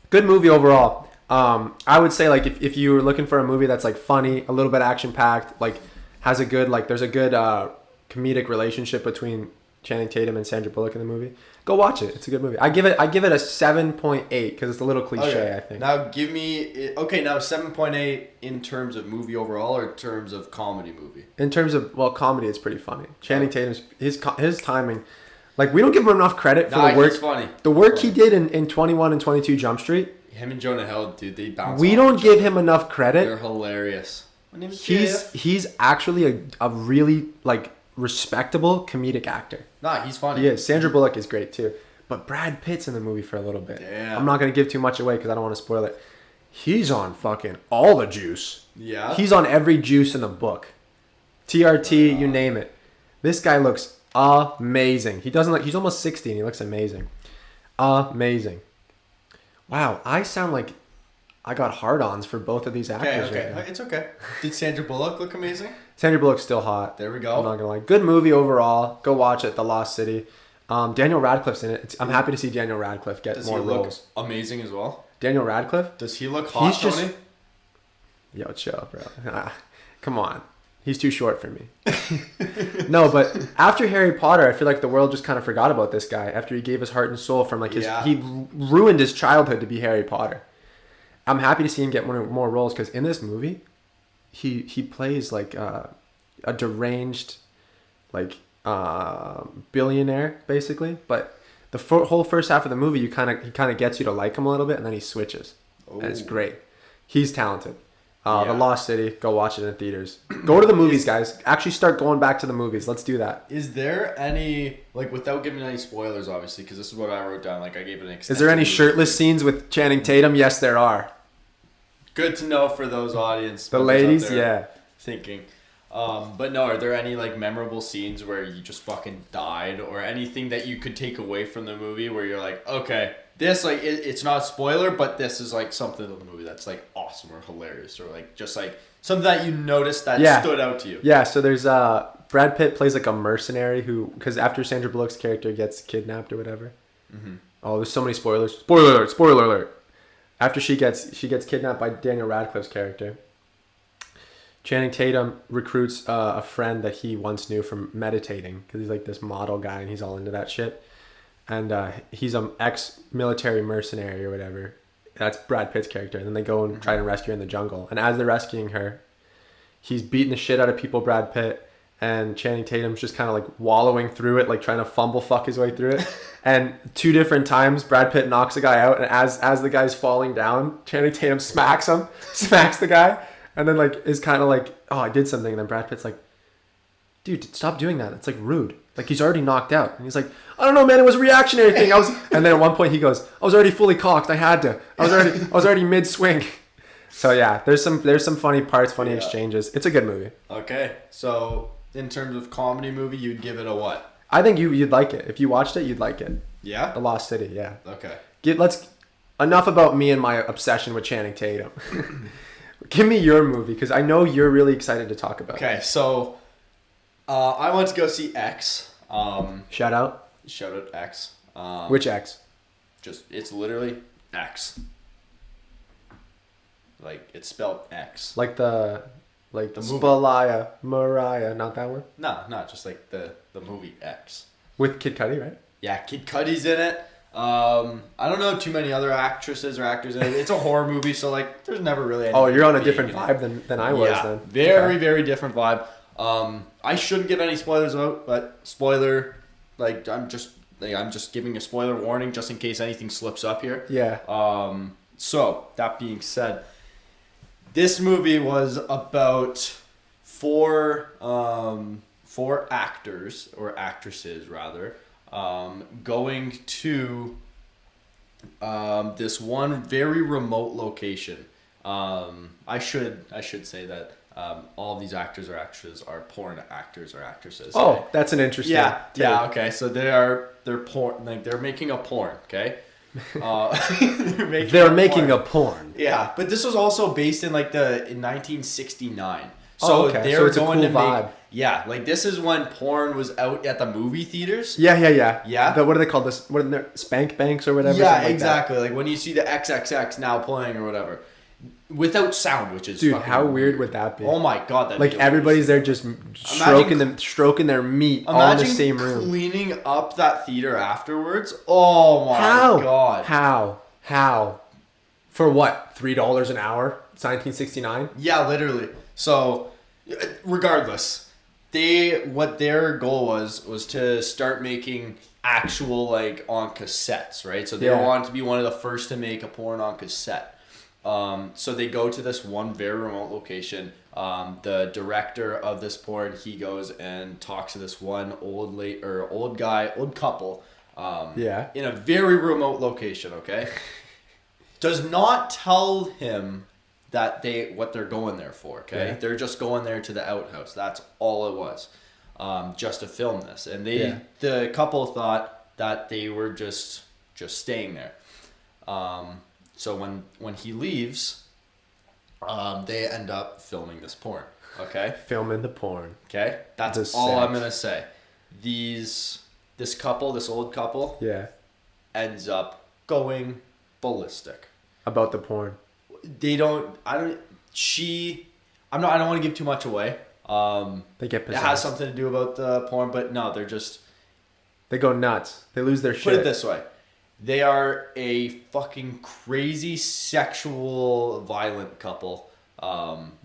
Good movie overall. I would say like if you were looking for a movie that's like funny, a little bit action packed, like has a good there's a good comedic relationship between Channing Tatum and Sandra Bullock in the movie, go watch it. It's a good movie. I give it a 7.8 because it's a little cliche. Okay. I think. Now give me now 7.8 in terms of movie overall or in terms of comedy movie. In terms of comedy, it's pretty funny. Channing Tatum's his timing, like we don't give him enough credit for the work. He's funny. The work he did in 21 and 22 Jump Street. Him and Jonah Hill, dude, they bounce. We don't give him enough credit. They're hilarious. My name is He's actually a really like respectable comedic actor. Nah, he's funny. He is. Sandra Bullock is great too. But Brad Pitt's in the movie for a little bit. Damn. I'm not going to give too much away because I don't want to spoil it. He's on fucking all the juice. Yeah. He's on every juice in the book. TRT, you name it. This guy looks amazing. He's almost 60 and he looks amazing. Amazing. Wow, I sound like I got hard-ons for both of these actors. Okay. Right now. It's okay. Did Sandra Bullock look amazing? Sandra Bullock's still hot. There we go. I'm not gonna lie. Good movie overall. Go watch it. The Lost City. Daniel Radcliffe's in it. I'm happy to see Daniel Radcliffe get more roles. Look amazing as well? Daniel Radcliffe? Does he look hot, Tony? Yo, chill, bro. Come on. He's too short for me. No, but after Harry Potter, I feel like the world just kind of forgot about this guy after he gave his heart and soul from like he ruined his childhood to be Harry Potter. I'm happy to see him get more roles because in this movie, he plays like a deranged, like billionaire basically. But the whole first half of the movie, he kind of gets you to like him a little bit, and then he switches, and it's great. He's talented. The Lost City, go watch it in theaters. Go to the movies, guys. Actually start going back to the movies. Let's do that. Is there any, like, without giving any spoilers, obviously, because this is what I wrote down, like, I gave it an extension. Is there any shirtless scenes with Channing Tatum? Yes, there are. Good to know for those audience. The ladies, yeah. Thinking. But no, are there any, like, memorable scenes where you just fucking died or anything that you could take away from the movie where you're like, okay, this, like, it's not a spoiler, but this is, like, something in the movie that's, like, awesome or hilarious or, like, just, like, something that you noticed that stood out to you. Yeah, so there's, Brad Pitt plays, like, a mercenary because after Sandra Bullock's character gets kidnapped or whatever. Mm-hmm. Oh, there's so many spoilers. Spoiler alert. After she gets kidnapped by Daniel Radcliffe's character, Channing Tatum recruits a friend that he once knew from meditating because he's, like, this model guy and he's all into that shit. And he's an ex-military mercenary or whatever. That's Brad Pitt's character. And then they go and try to rescue her in the jungle. And as they're rescuing her, he's beating the shit out of people, Brad Pitt. And Channing Tatum's just kind of like wallowing through it, like trying to fumble fuck his way through it. And 2 different times, Brad Pitt knocks a guy out. And as the guy's falling down, Channing Tatum smacks the guy. And then like is kind of like, oh, I did something. And then Brad Pitt's like, dude, stop doing that. It's like rude. Like he's already knocked out. And he's like, I don't know, man. It was a reactionary thing. And then at one point he goes, I was already fully cocked. I had to. I was already mid swing. So yeah, there's some funny parts, funny exchanges. It's a good movie. Okay, so in terms of comedy movie, you'd give it a what? I think you'd like it. If you watched it, you'd like it. Yeah. The Lost City. Yeah. Okay. Enough about me and my obsession with Channing Tatum. Give me your movie because I know you're really excited to talk about it. Okay, so I went to go see X. Shout out X. Which X? It's literally X. Like it's spelled X. Like the Spalaya, Mariah, not that one? No, not just like the movie X. With Kid Cudi, right? Yeah, Kid Cudi's in it. I don't know too many other actresses or actors in it. It's a horror movie, so like there's never really any. Oh, you're on a different vibe than I was then. Very different vibe. I shouldn't give any spoilers out, but spoiler, like I'm just I'm just giving a spoiler warning just in case anything slips up here. Yeah. So that being said, this movie was about four actors or actresses rather, going to this one very remote location. I should say that all of these actors or actresses are porn actors or actresses. Oh, okay? that's an interesting. Yeah. Okay. So they're porn. Like they're making a porn. Okay. They're making a porn. Yeah, but this was also based in in 1969. So they're so it's going a cool to vibe. make. Yeah, like this is when porn was out at the movie theaters. Yeah. Yeah. What do they call this? What are they, spank banks or whatever? Yeah, like exactly. Like when you see the XXX now playing or whatever, without sound, which is dude. How weird would that be? Oh my god, that like everybody's there just stroking their meat all in the same room. Cleaning up that theater afterwards. Oh my god. How? For what? $3 an hour? It's 1969. Yeah, literally. So, regardless, what their goal was to start making actual on cassettes, right? So they wanted to be one of the first to make a porn on cassette. So they go to this one very remote location. The director of this porn, he goes and talks to this one old couple. In a very remote location. Okay, does not tell him that what they're going there for. Okay, they're just going there to the outhouse. That's all it was, just to film this. And the couple thought that they were just staying there. So when he leaves, they end up filming this porn. Okay, filming the porn. Okay, that's all I'm gonna say. This old couple, ends up going ballistic about the porn. I don't want to give too much away. They get possessed. It has something to do about the porn, but no, they go nuts. They lose their shit. Put it this way. They are a fucking crazy sexual violent couple.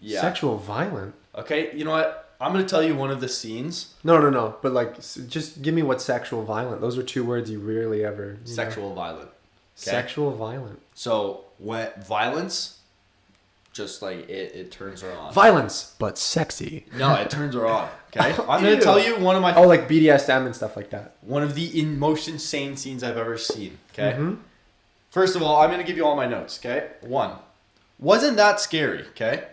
Sexual violent? Okay, you know what? I'm going to tell you one of the scenes. No. But just give me what sexual violent. Those are two words you rarely ever... Sexual violent. Okay? Sexual violent. So, when violence, just it turns her on. Violence, but sexy. No, it turns her on. Okay? I'm going to tell you one of my... Oh, like BDSM and stuff like that. One of the most insane scenes I've ever seen. Okay? Mm-hmm. First of all, I'm going to give you all my notes. Okay? 1. Wasn't that scary. Okay?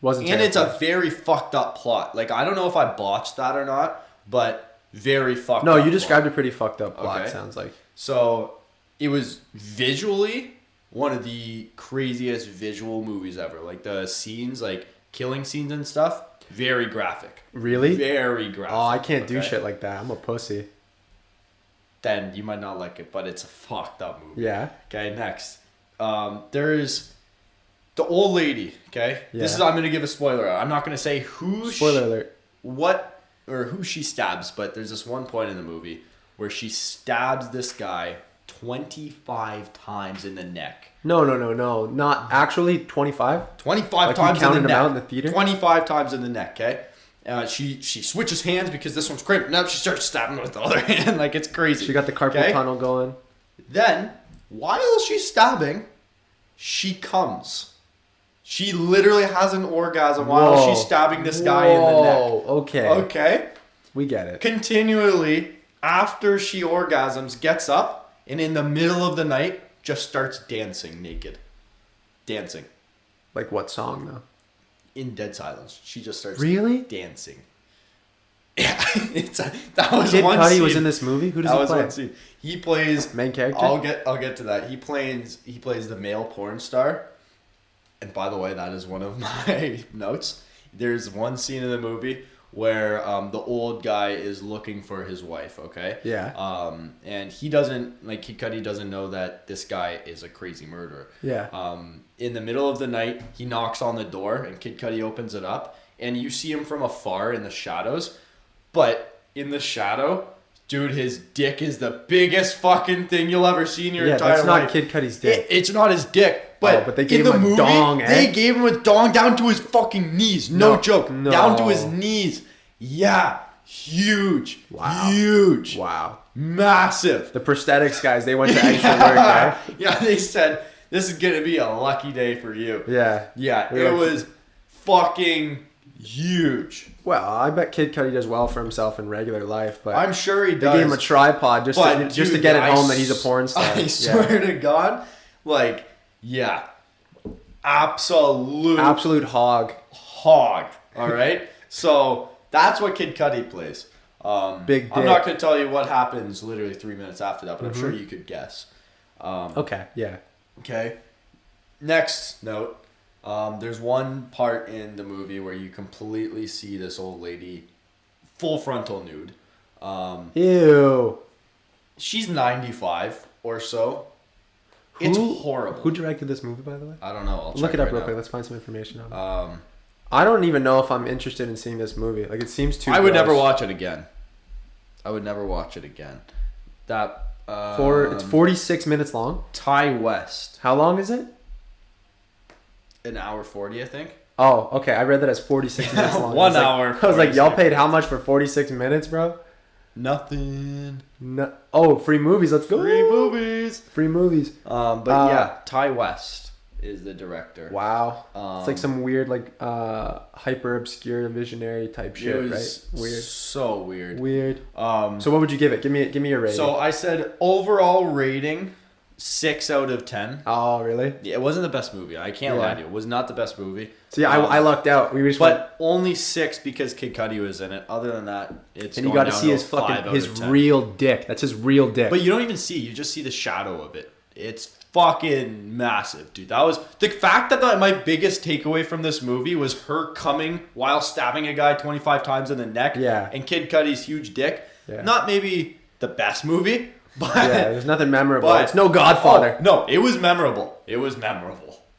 Wasn't and terrifying. It's a very fucked up plot. I don't know if I botched that or not, but very fucked up. No, you described a pretty fucked up plot, okay. Sounds like. So, it was visually one of the craziest visual movies ever. The scenes, killing scenes and stuff, very graphic. Really? Very graphic. Oh, I can't do shit like that. I'm a pussy. Then you might not like it, but it's a fucked up movie. Yeah. Okay, next. There's the old lady, okay? Yeah. I'm going to give a spoiler. I'm not going to say who... Spoiler alert. What... Or who she stabs, but there's this one point in the movie where she stabs this guy 25 times in the neck. No. Not actually 25? 25 times in the neck. Out in the theater? 25 times in the neck, okay? She switches hands because this one's cramped. Now she starts stabbing with the other hand. It's crazy. She got the carpal tunnel going. Then, while she's stabbing, she comes. She literally has an orgasm while she's stabbing this guy in the neck. Okay. Okay? We get it. Continually, after she orgasms, gets up, and in the middle of the night, just starts dancing naked. Dancing. Like what song, though? In dead silence. She just starts dancing. Yeah. That was Kid one Cudi scene. was in this movie? Who does he play? That was one scene. He plays... Main character? I'll get to that. He plays the male porn star. And by the way, that is one of my notes. There's one scene in the movie where the old guy is looking for his wife, okay? Yeah. And he doesn't, Kid Cudi doesn't know that this guy is a crazy murderer. Yeah. In the middle of the night, he knocks on the door and Kid Cudi opens it up. And you see him from afar in the shadows. But in the shadow... Dude, his dick is the biggest fucking thing you'll ever see in your entire life. Yeah, that's not Kid Cudi's dick. It's not his dick. But they gave him a dong, eh? They gave him a dong down to his fucking knees. No joke. No. Down to his knees. Yeah. huge. Wow. Huge. Wow. Massive. The prosthetics guys, they went to extra work, right? Yeah, they said, this is going to be a lucky day for you. Yeah. Yeah, it was fucking huge. Well, I bet Kid Cudi does well for himself in regular life, but I'm sure he does. they gave him a tripod just to get it home that he's a porn star. I swear to God, like, yeah, absolute hog. All right, so that's what Kid Cudi plays. Big dick. I'm not gonna tell you what happens literally 3 minutes after that, but I'm sure you could guess. Okay. Yeah. Okay. Next note. There's one part in the movie where you completely see this old lady full frontal nude. Ew. She's 95 or so. It's horrible. Who directed this movie, by the way? I don't know. I'll look it up right real now. quick. Let's find some information on it. I don't even know if I'm interested in seeing this movie. Like, it seems too I would gross. never watch it again. That it's 46 minutes long. Ty West. How long is it? An hour 40, I think. Oh, okay. I read that as 46 minutes long. 1 hour. I was like, y'all paid how much for 46 minutes, bro? Nothing. No. Oh, free movies. Let's go. Free movies. Free movies. But yeah, Ty West is the director. Wow. It's like some weird, like, hyper obscure visionary type shit, right? Weird. So weird. Weird. So what would you give it? Give me your rating. So I said overall rating 6 out of 10. Oh, really? Yeah, it wasn't the best movie. I can't lie to you. It was not the best movie. See, I lucked out. We just went, only 6 because Kid Cudi was in it. Other than that, it's and you got to see his real dick. That's his real dick. But you don't even see. You just see the shadow of it. It's fucking massive, dude. That was the fact that my biggest takeaway from this movie was her coming while stabbing a guy 25 times in the neck. Yeah. And Kid Cudi's huge dick. Yeah. Not maybe the best movie, but yeah, there's nothing memorable. It's no Godfather. Oh, no, it was memorable.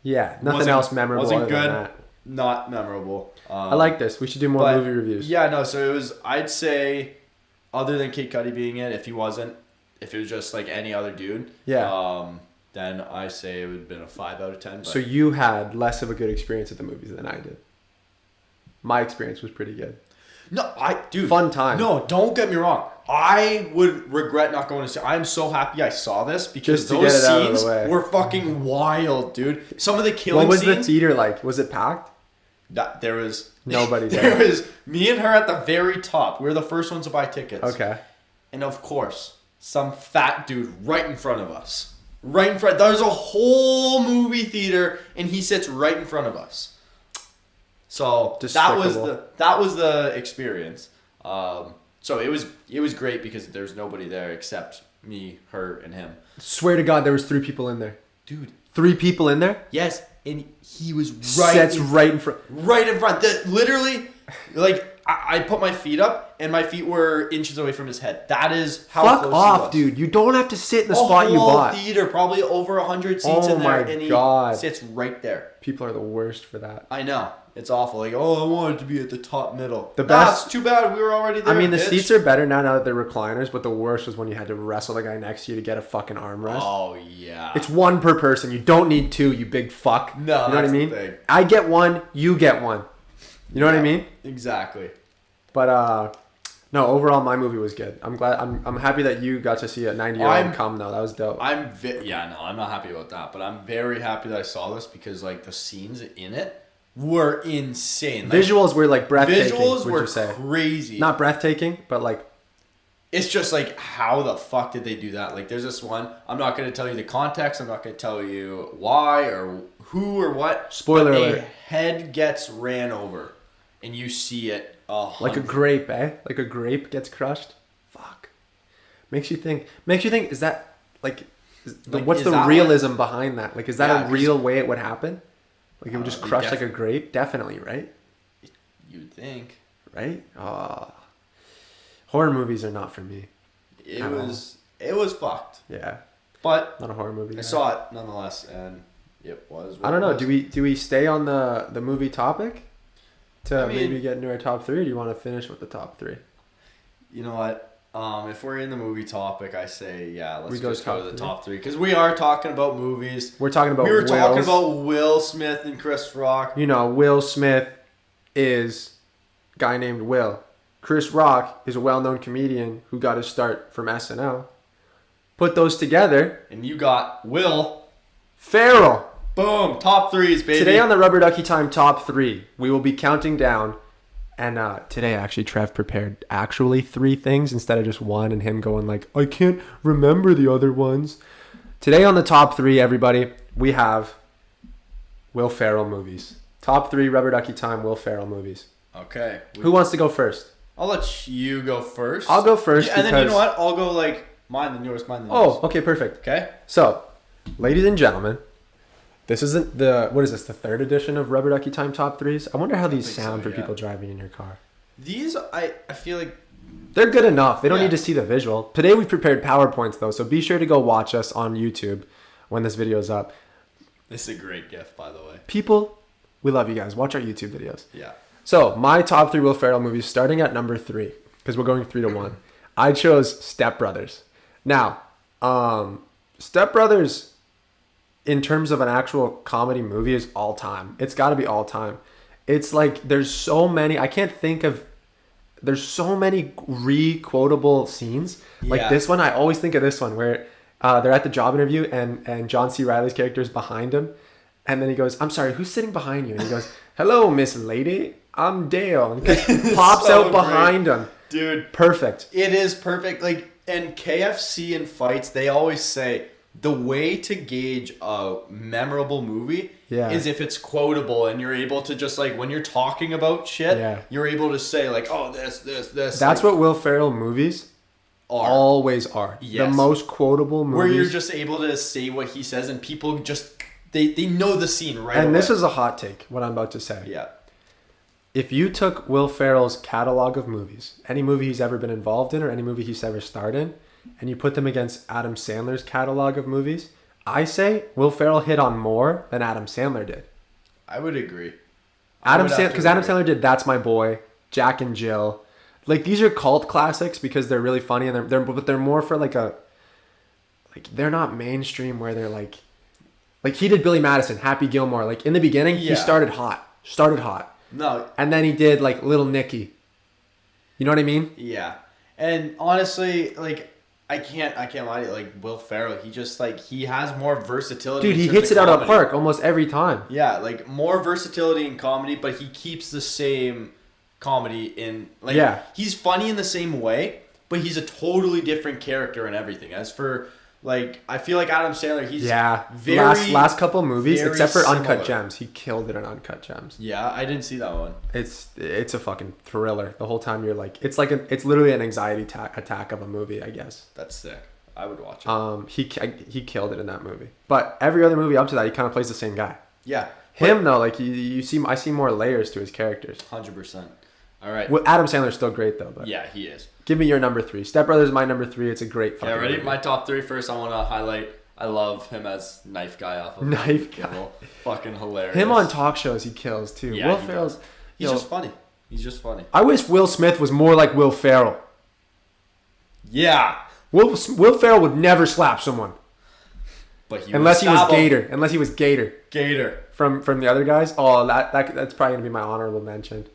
Yeah, nothing else memorable. Wasn't good. Than that. Not memorable. I like this. We should do more movie reviews. Yeah, no. So it was. I'd say, other than Kid Cudi being it, if it was just like any other dude. Yeah. Then I say it would have been a 5 out of 10. But so you had less of a good experience at the movies than I did. My experience was pretty good. No, fun time. No, don't get me wrong. I would regret not going to see. I'm so happy I saw this because just to those get it out of scenes the way. were fucking wild, dude. Some of the killing scenes. scenes. What was the theater like? Was it packed? There was nobody there. There was me and her at the very top. We were the first ones to buy tickets. Okay. And of course, some fat dude right in front of us. Right in front. There's a whole movie theater, and he sits right in front of us. So that was the experience. So it was great because there's nobody there except me, her, and him. Swear to God, there was 3 people in there, dude. 3 people in there. Yes, and he was right in front. Right in front. Literally, like. I put my feet up, and my feet were inches away from his head. That is how Fuck close off, he was. dude. You don't have to sit in the spot you bought. Theater, probably over 100 seats in there, and he sits right there. People are the worst for that. I know. It's awful. Like, I wanted to be at the top middle. That's too bad. We were already there, the seats are better now that they're recliners, but the worst was when you had to wrestle the guy next to you to get a fucking armrest. Oh, yeah. It's 1 per person. You don't need 2, you big fuck. No, you know what I mean? The thing. I get 1, you get 1. You know what I mean? Exactly. But no, overall my movie was good. I'm glad. I'm happy that you got to see a 90-year-old come though. That was dope. I'm not happy about that, but I'm very happy that I saw this because like the scenes in it were insane. Like, visuals were like breathtaking. Visuals were crazy. Not breathtaking, but like it's just like how the fuck did they do that? Like there's this one. I'm not going to tell you the context. I'm not going to tell you why or who or what. Spoiler alert. A head gets ran over, and you see it. Like a grape, eh? Like a grape gets crushed. Fuck. Makes you think. Is that like what's the realism behind that? Like, is that a real way it would happen? Like it would just crush like a grape? Definitely, right? You'd think, right? Horror movies are not for me. It was fucked. Yeah. But not a horror movie. I saw it nonetheless, and it was. I don't know. Do we stay on the movie topic? Maybe get into our top 3, or do you want to finish with the top 3? You know what? If we're in the movie topic, I say, let's just go to the top 3. Because we are talking about movies. We're talking about talking about Will Smith and Chris Rock. You know, Will Smith is a guy named Will. Chris Rock is a well-known comedian who got his start from SNL. Put those together. And you got Will Ferrel. Boom. Top threes, baby. Today on the Rubber Ducky Time Top 3, we will be counting down. And today, actually, Trev prepared actually 3 things instead of just one and him going like, I can't remember the other ones. Today on the top 3, everybody, we have Will Ferrel movies. Top 3 Rubber Ducky Time Will Ferrel movies. Okay. Who wants to go first? I'll let you go first. I'll go first. Yeah, and then you know what? I'll go like mine then yours, mine then yours. Oh, okay, perfect. Okay. So, ladies and gentlemen, this isn't the 3rd edition of Rubber Ducky Time Top 3s. I wonder how these sound for people driving in your car. These, I feel like... They're good enough. They don't need to see the visual. Today we prepared PowerPoints though, so be sure to go watch us on YouTube when this video is up. This is a great gift, by the way. People, we love you guys. Watch our YouTube videos. Yeah. So, my top 3 Will Ferrel movies, starting at number 3, because we're going 3 to 1. I chose Step Brothers. Now, Step Brothers, in terms of an actual comedy movie, is all time. It's got to be all time. It's like there's so many. I can't think of. There's so many re-quotable scenes. Like this one, I always think of this one where they're at the job interview and John C. Reilly's character is behind him, and then he goes, "I'm sorry, who's sitting behind you?" And he goes, "Hello, Miss Lady, I'm Dale." And he pops so out behind him. Dude, perfect. It is perfect. Like, and KFC in fights, they always say the way to gauge a memorable movie is if it's quotable and you're able to just like when you're talking about shit, you're able to say like, oh, this. That's like, what Will Ferrell movies always are. Yes. The most quotable movies. Where you're just able to say what he says and people just, they know the scene right away. And this is a hot take, what I'm about to say. Yeah. If you took Will Ferrell's catalog of movies, any movie he's ever been involved in or any movie he's ever starred in, and you put them against Adam Sandler's catalog of movies, I say Will Ferrell hit on more than Adam Sandler did. I would agree. Because Adam Sandler did That's My Boy, Jack and Jill. Like, these are cult classics because they're really funny and they're more for like they're not mainstream where they're like he did Billy Madison, Happy Gilmore. Like in the beginning, he started hot. No. And then he did like Little Nicky. You know what I mean? Yeah. And honestly, like, I can't lie to you. Like, Will Ferrell, he just, like, he has more versatility. Dude, he hits it out of the park almost every time. Yeah, like, more versatility in comedy, but he keeps the same comedy in, like, he's funny in the same way, but he's a totally different character in everything. As for, like, I feel like Adam Sandler, he's very last couple movies, except for similar. Uncut Gems. He killed it in Uncut Gems. Yeah, I didn't see that one. It's a fucking thriller. The whole time you're like, it's literally an anxiety attack of a movie, I guess. That's sick. I would watch it. He killed it in that movie. But every other movie up to that, he kind of plays the same guy. Yeah. Him though, like I see more layers to his characters. 100%. All right. Well, Adam Sandler's still great though. But yeah, he is. Give me your number 3. Step Brothers is my number 3. It's a great fucking ready? movie. My top 3 first. I want to highlight. I love him as Knife Guy off of Knife Guy. Fucking hilarious. Him on talk shows, he kills too. Yeah, Will Ferrell's. He's just funny. He's just funny. I wish Will Smith was more like Will Ferrell. Yeah. Will Ferrell would never slap someone. But he unless he was Gator. Unless he was Gator. Gator. From the other guys. Oh, that's probably gonna be my honorable mention.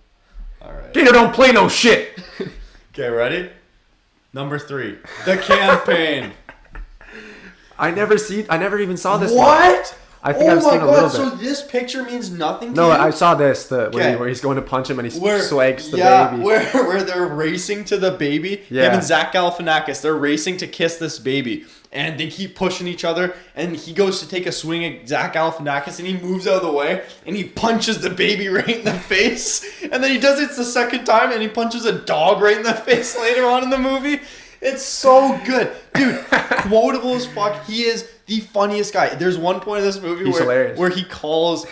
All right. Gator don't play no shit. Okay, ready? Number 3, The Campaign. I never even saw this. What? One. I think I've seen a little bit. So this picture means nothing to you? No, you? I saw this. Where he's going to punch him and he swags the baby. Yeah, where they're racing to the baby. Yeah. Him and Zach Galifianakis, they're racing to kiss this baby. And they keep pushing each other. And he goes to take a swing at Zach Galifianakis and he moves out of the way. And he punches the baby right in the face. And then he does it the second time and he punches a dog right in the face later on in the movie. It's so good. Dude, quotable as fuck. He is the funniest guy. There's one point in this movie where he calls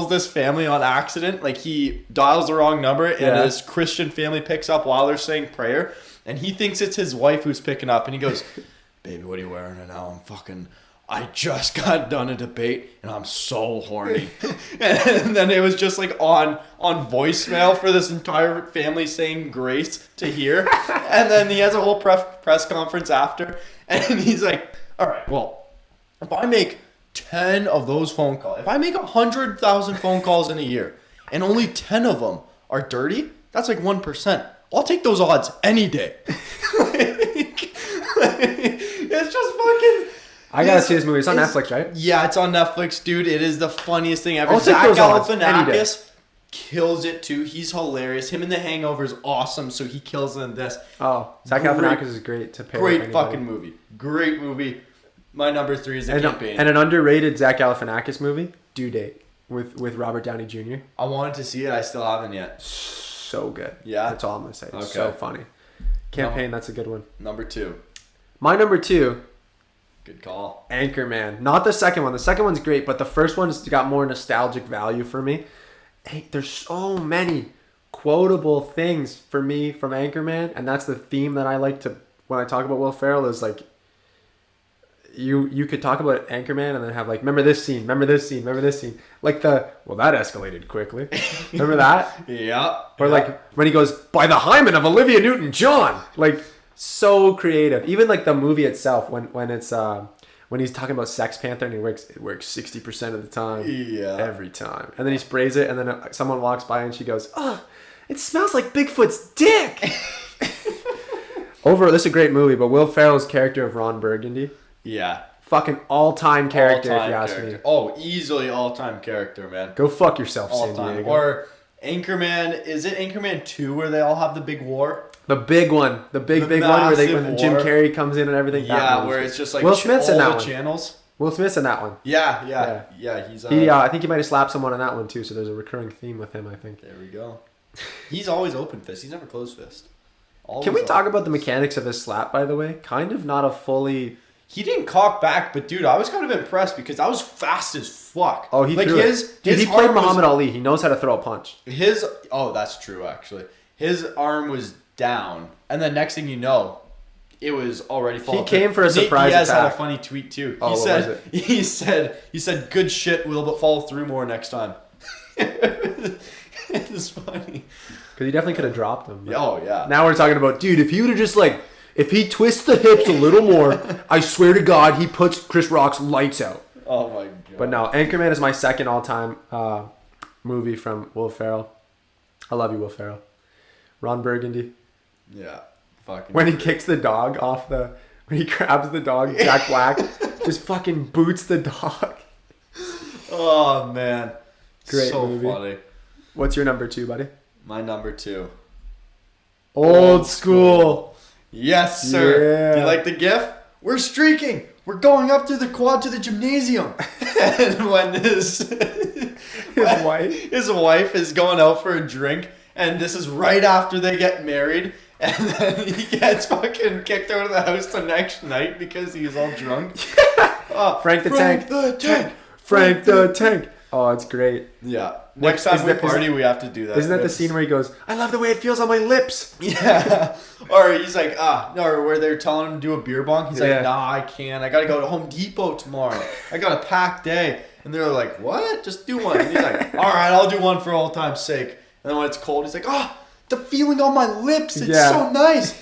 this family on accident. Like, he dials the wrong number and his Christian family picks up while they're saying prayer. And he thinks it's his wife who's picking up. And he goes, "Baby, what are you wearing right now? I just got done a debate and I'm so horny." And then it was just like on voicemail for this entire family saying grace to hear. And then he has a whole press conference after. And he's like, "All right, well, if I make 10 of those phone calls, if I make 100,000 phone calls in a year and only 10 of them are dirty, that's like 1%. I'll take those odds any day. It's just fucking... I gotta see this movie. It's on Netflix, right? Yeah, it's on Netflix, dude. It is the funniest thing ever. I'll take Zach those odds any day. Galifianakis kills it too. He's hilarious. Him in The Hangover is awesome, so he kills it in this. Oh, Zach Galifianakis is great to pair. Great fucking movie. Great movie. My number 3 is The Campaign. And an underrated Zach Galifianakis movie, Due Date, with Robert Downey Jr. I wanted to see it. I still haven't yet. So good. Yeah? That's all I'm going to say. It's so funny. Campaign, that's a good one. Number 2. My number 2. Good call. Anchorman. Not the second one. The second one's great, but the first one's got more nostalgic value for me. Hey, there's so many quotable things for me from Anchorman, and that's the theme that I like to, when I talk about Will Ferrell, is like, you could talk about Anchorman and then have like, remember this scene, remember this scene, remember this scene. Like that escalated quickly. Remember that? Yeah. Or like when he goes, by the hymen of Olivia Newton-John. Like, so creative. Even like the movie itself, when it's when he's talking about Sex Panther and it works 60% of the time. Yeah. Every time. And then he sprays it and then someone walks by and she goes, oh, it smells like Bigfoot's dick. This is a great movie, but Will Ferrell's character of Ron Burgundy. Yeah. Fucking all-time character, if you ask me. Oh, easily all-time character, man. Go fuck yourself, All San time. Diego. Or Anchorman. Is it Anchorman 2 where they all have the big war? The big one. The big one where when Jim Carrey comes in and everything. Yeah, where it's just like Will Smith's in that all the one. channels. Will Smith's in that one. Yeah. He's I think he might have slapped someone in that one too, so there's a recurring theme with him, I think. There we go. He's always open fist. He's never closed fist. Can we talk about the mechanics of his slap, by the way? Kind of not a fully... He didn't cock back, but dude, I was kind of impressed because I was fast as fuck. Oh, he threw it. Dude, he played Muhammad Ali. He knows how to throw a punch. That's true, actually. His arm was down, and then next thing you know, it was already falling. He came for a surprise attack. He had a funny tweet too. Oh, what was it? He said, good shit, Will, but follow through more next time. It's funny. Because he definitely could have dropped him. Oh, yeah. Now we're talking about, dude, if he would have just like... If he twists the hips a little more, I swear to God, he puts Chris Rock's lights out. Oh, my God. But no, Anchorman is my second all-time movie from Will Ferrell. I love you, Will Ferrell. Ron Burgundy. Yeah. Fucking when he kicks the dog off the... When he grabs the dog, Jack Black just fucking boots the dog. Oh, man. Great so movie. Funny. What's your number 2, buddy? My number 2. Old School. Yes, sir. Yeah. Do you like the gif? We're streaking. We're going up to the quad to the gymnasium. And when his wife is going out for a drink, and this is right after they get married, and then he gets fucking kicked out of the house the next night because he's all drunk. Frank the Tank. Frank the Tank. Oh, it's great. Yeah. Next time we party, we have to do that. Isn't that the scene where he goes, I love the way it feels on my lips? Yeah. Or he's like, or where they're telling him to do a beer bong. He's like, nah, I can't. I got to go to Home Depot tomorrow. I got a packed day. And they're like, what? Just do one. And he's like, all right, I'll do one for all time's sake. And then when it's cold, he's like, the feeling on my lips. It's so nice.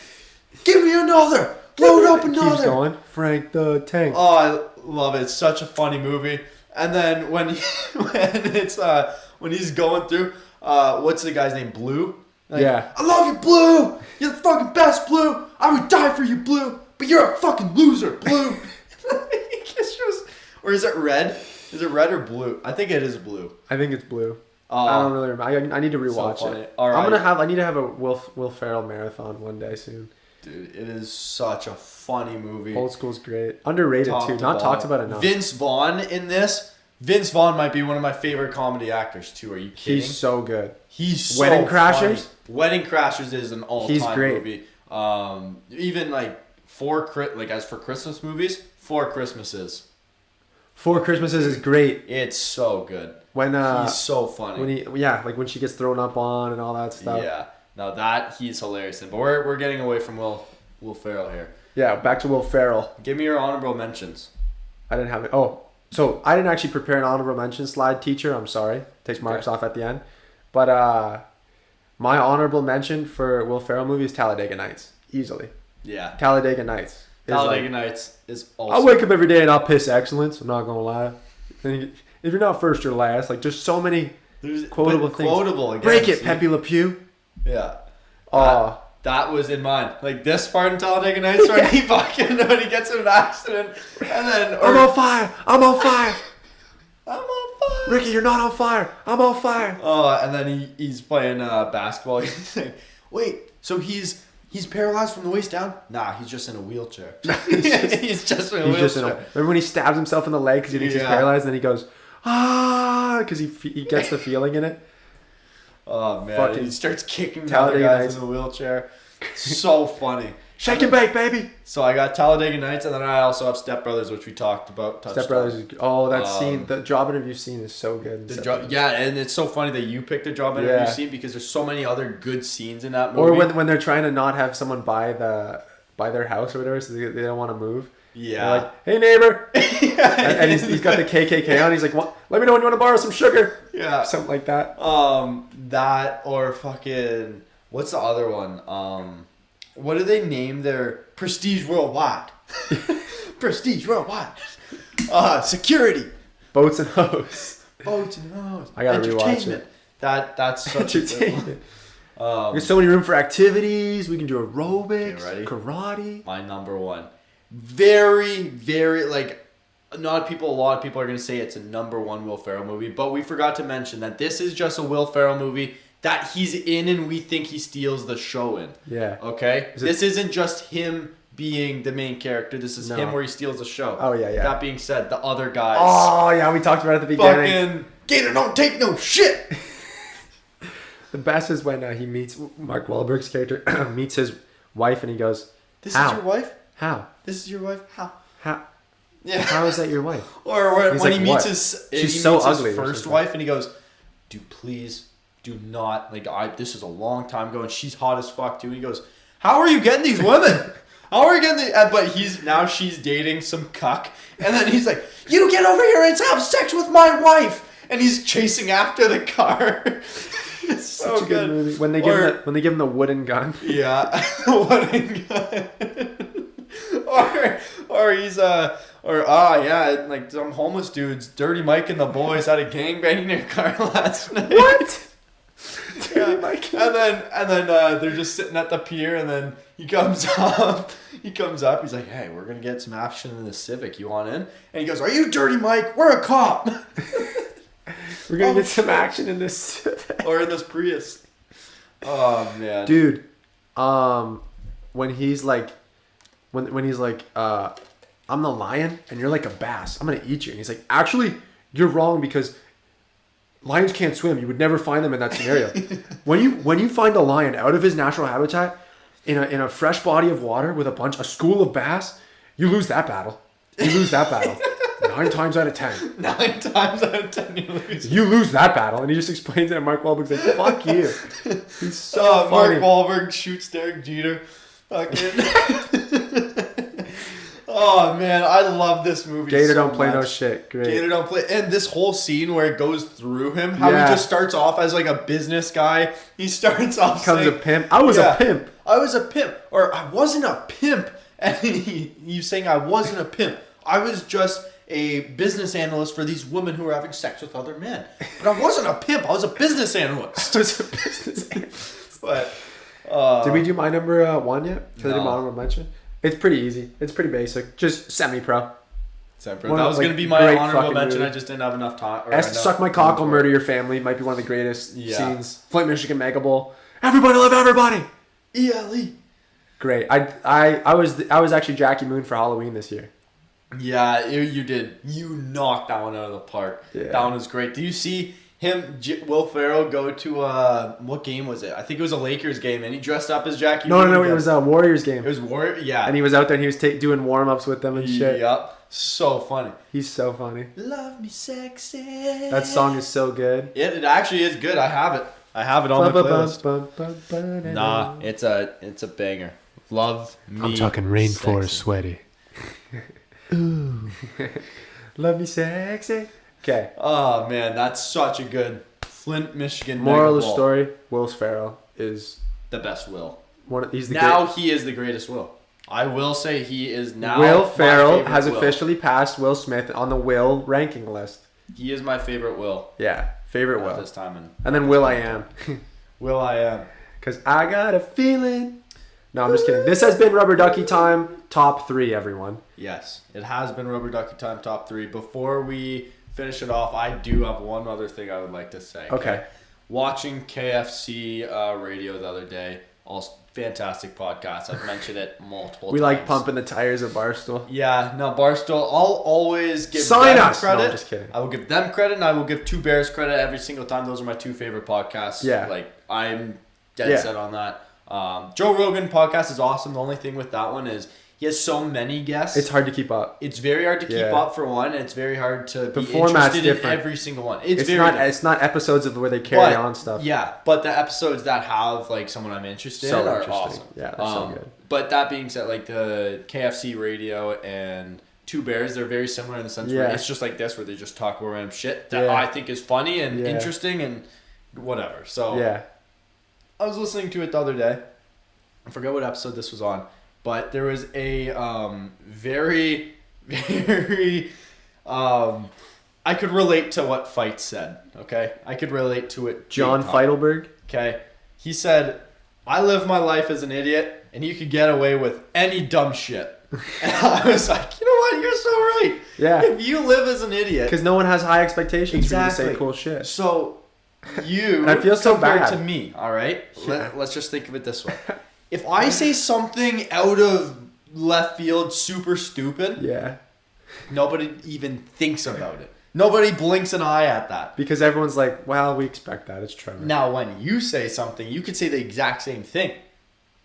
Give me another. Load up another. Keeps going. Frank the Tank. Oh, I love it. It's such a funny movie. And then when he's going through, what's the guy's name? Blue? Like, yeah. I love you, Blue. You're the fucking best, Blue. I would die for you, Blue. But you're a fucking loser, Blue. Or is it red? Is it red or blue? I think it is blue. I think it's blue. I don't really remember. I need to rewatch it. All right. I need to have a Will Ferrell marathon one day soon. Dude, it is such a funny movie. Old School's great. Underrated too. Not talked about enough. Vince Vaughn in this. Vince Vaughn might be one of my favorite comedy actors too. Are you kidding? He's so good. He's so Wedding Crashers? Funny. Wedding Crashers is an all-time movie. Even like as for Christmas movies, Four Christmases. Four Christmases is great. It's so good. When he's so funny. When she gets thrown up on and all that stuff. Yeah. Now that he's hilarious in. But we're getting away from Will Ferrell here. Yeah, back to Will Ferrell. Give me your honorable mentions. I didn't have it. Oh, so I didn't actually prepare an honorable mention slide, teacher. I'm sorry. Takes marks off at the end. But my honorable mention for Will Ferrell movie is Talladega Nights. Easily. Yeah. Talladega Nights. Talladega Nights is awesome. I wake up every day and I'll piss excellence. I'm not going to lie. And if you're not first, you're last. Like, there's so many quotable things. Quotable again. Break it, Pepe Le Pew. Yeah. Oh. That was in mine. Like this part in Talladega Nights when he when he gets in an accident and then I'm on fire. I'm on fire. I'm on fire. Ricky, you're not on fire. I'm on fire. Oh, and then he's playing basketball. He's saying, "Wait, so he's paralyzed from the waist down? Nah, he's just in a wheelchair. he's just in a wheelchair." Remember when he stabs himself in the leg because he thinks he's paralyzed, and then he goes because he gets the feeling in it. Oh man! Fucking he starts kicking the other guys in the wheelchair. So funny. Shake and bake, baby. So I got Talladega Nights, and then I also have Step Brothers, which we talked about. Step Brothers. Oh, that scene, the job interview scene is so good. Yeah, and it's so funny that you picked a job interview scene because there's so many other good scenes in that movie. Or when they're trying to not have someone buy their house or whatever, so they don't want to move. Yeah. They're like, hey neighbor, and he's got the KKK on. He's like, what? Let me know when you want to borrow some sugar. Yeah, something like that. That or fucking what's the other one? What do they name their Prestige Worldwide? Prestige Worldwide. Security. Boats and Hose. Boats and Hose. I gotta rewatch it. That's such a good one. There's so many room for activities. We can do aerobics, karate. My number one. Very, very, like, a lot of people are going to say it's a number one Will Ferrell movie, but we forgot to mention that this is just a Will Ferrell movie that he's in and we think he steals the show in. Yeah. Okay? This isn't just him being the main character. This is him where he steals the show. Oh, yeah. That being said, the other guys. Oh, yeah, we talked about it at the beginning. Fucking Gator don't take no shit. The best is when he meets Mark Wahlberg's character, meets his wife, and he goes, This is your wife? How? This is your wife? How? Yeah. How is that your wife? Or when he meets his ugly first wife and he goes, do not, like, this is a long time ago and she's hot as fuck too. And he goes, how are you getting these women? How are you getting these? But she's dating some cuck. And then he's like, you get over here and have sex with my wife. And he's chasing after the car. It's so good. Movie. When they give him the wooden gun. Yeah. Wooden gun. Or he's like some homeless dudes, Dirty Mike and the boys had a gangbang in their car last night. What? Yeah. And then they're just sitting at the pier, and then he comes up. He's like, hey, we're gonna get some action in the Civic. You want in? And he goes, are you Dirty Mike? We're a cop. We're gonna get some action in this Civic. Or in this Prius. Oh man, dude. When he's like. When he's like, I'm the lion and you're like a bass. I'm going to eat you. And he's like, actually, you're wrong because lions can't swim. You would never find them in that scenario. When you find a lion out of his natural habitat in a fresh body of water with a school of bass, you lose that battle. 9 times out of 10. 9 times out of 10 you lose that battle. And he just explains it, and Mark Wahlberg's like, fuck you. He's so funny. Mark Wahlberg shoots Derek Jeter. Oh man, I love this movie. Gator don't play no shit. Great. Gator don't play, and this whole scene where it goes through him, how he just starts off as like a business guy. He starts off becomes a pimp. I was a pimp, or I wasn't a pimp. And he's saying I wasn't a pimp. I was just a business analyst for these women who were having sex with other men. But I wasn't a pimp. I was a business analyst. But. Did we do my number 1 yet? Did I do my honorable mention? It's pretty easy. It's pretty basic. Just semi-pro. That was going to be my honorable mention. Movie. I just didn't have enough time. Suck My Cock, I'll Murder Your Family might be one of the greatest scenes. Flint, Michigan Mega Bowl. Everybody love everybody. ELE. Great. I was actually Jackie Moon for Halloween this year. Yeah, you did. You knocked that one out of the park. Yeah. That one was great. Do you see him, Will Ferrell, go to what game was it? I think it was a Lakers game, and he dressed up as Jackie. No, it was a Warriors game. It was Warriors, yeah. And he was out there and he was doing warm-ups with them and shit. Yep. So funny. He's so funny. Love me sexy. That song is so good. It actually is good. I have it on my playlist. Nah, it's a banger. Love me. I'm talking Rainforest Sweaty. Ooh. Love me sexy. Okay. Oh man, that's such a good Flint, Michigan. Moral of the story: Will Ferrell is the best Will. He is the greatest Will. I will say he is now. Will Ferrell has officially passed Will Smith on the Will ranking list. He is my favorite Will. Yeah, favorite Will this time. And then Will I Am. Will I Am. Because I got a feeling. No, I'm just kidding. This has been Rubber Ducky Time, top 3, everyone. Yes, it has been Rubber Ducky Time top 3. Before we finish it off, I do have one other thing I would like to say. Okay. Watching KFC radio the other day, also fantastic podcast. I've mentioned it multiple times. We like pumping the tires of Barstool. Yeah, no, Barstool. I'll always give Sign them us! credit. No, I'm just kidding. I will give them credit, and I will give Two Bears credit every single time. Those are my 2 favorite podcasts. Yeah. Like, I'm dead set on that. Joe Rogan podcast is awesome. The only thing with that one is he has so many guests. It's hard to keep up. It's very hard to keep up for one, and it's very hard to be format's interested different. in every single one. It's not episodes of where they carry on stuff. Yeah, but the episodes that have like someone I'm interested in are awesome. Yeah, they're so good. But that being said, like the KFC radio and Two Bears, they're very similar in the sense where it's just like this, where they just talk about random shit that I think is funny and interesting and whatever. So I was listening to it the other day. I forget what episode this was on, but there was a very, very I could relate to what Fight said. Okay, I could relate to it. John Feidelberg. Okay, he said, "I live my life as an idiot, and you could get away with any dumb shit." And I was like, you know what? You're so right. Yeah. If you live as an idiot, because no one has high expectations for you to say cool shit. So you, and I feel so bad to me. All right, let's just think of it this way. If I say something out of left field, super stupid, nobody even thinks about it. Nobody blinks an eye at that. Because everyone's like, well, we expect that. It's Trevor. Now, when you say something, you could say the exact same thing.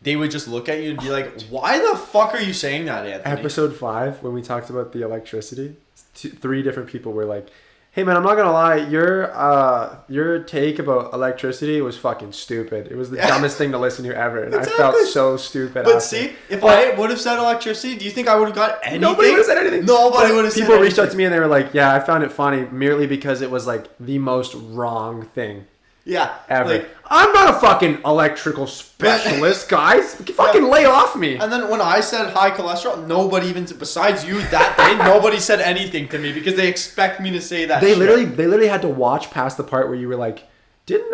They would just look at you and be like, why the fuck are you saying that, Anthony? Episode 5, when we talked about the electricity, 3 different people were like, hey man, I'm not gonna lie, your take about electricity was fucking stupid. It was the dumbest thing to listen to ever, and I felt so stupid. But see, if I would have said electricity, do you think I would have got anything? Nobody would have said anything. Nobody would have said anything. People reached out to me and they were like, yeah, I found it funny merely because it was like the most wrong thing. Yeah. Ever. Like, I'm not a fucking electrical specialist, guys. Fucking lay off me. And then when I said high cholesterol, nobody even, besides you that day, nobody said anything to me because they expect me to say that They literally had to watch past the part where you were like, didn't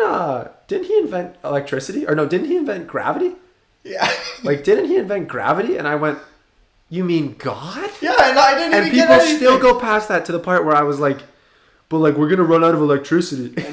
he invent electricity? Or no, didn't he invent gravity? Yeah. Like, didn't he invent gravity? And I went, you mean God? Yeah, and I didn't even get anything. And people still go past that to the part where I was like, but like, we're going to run out of electricity. I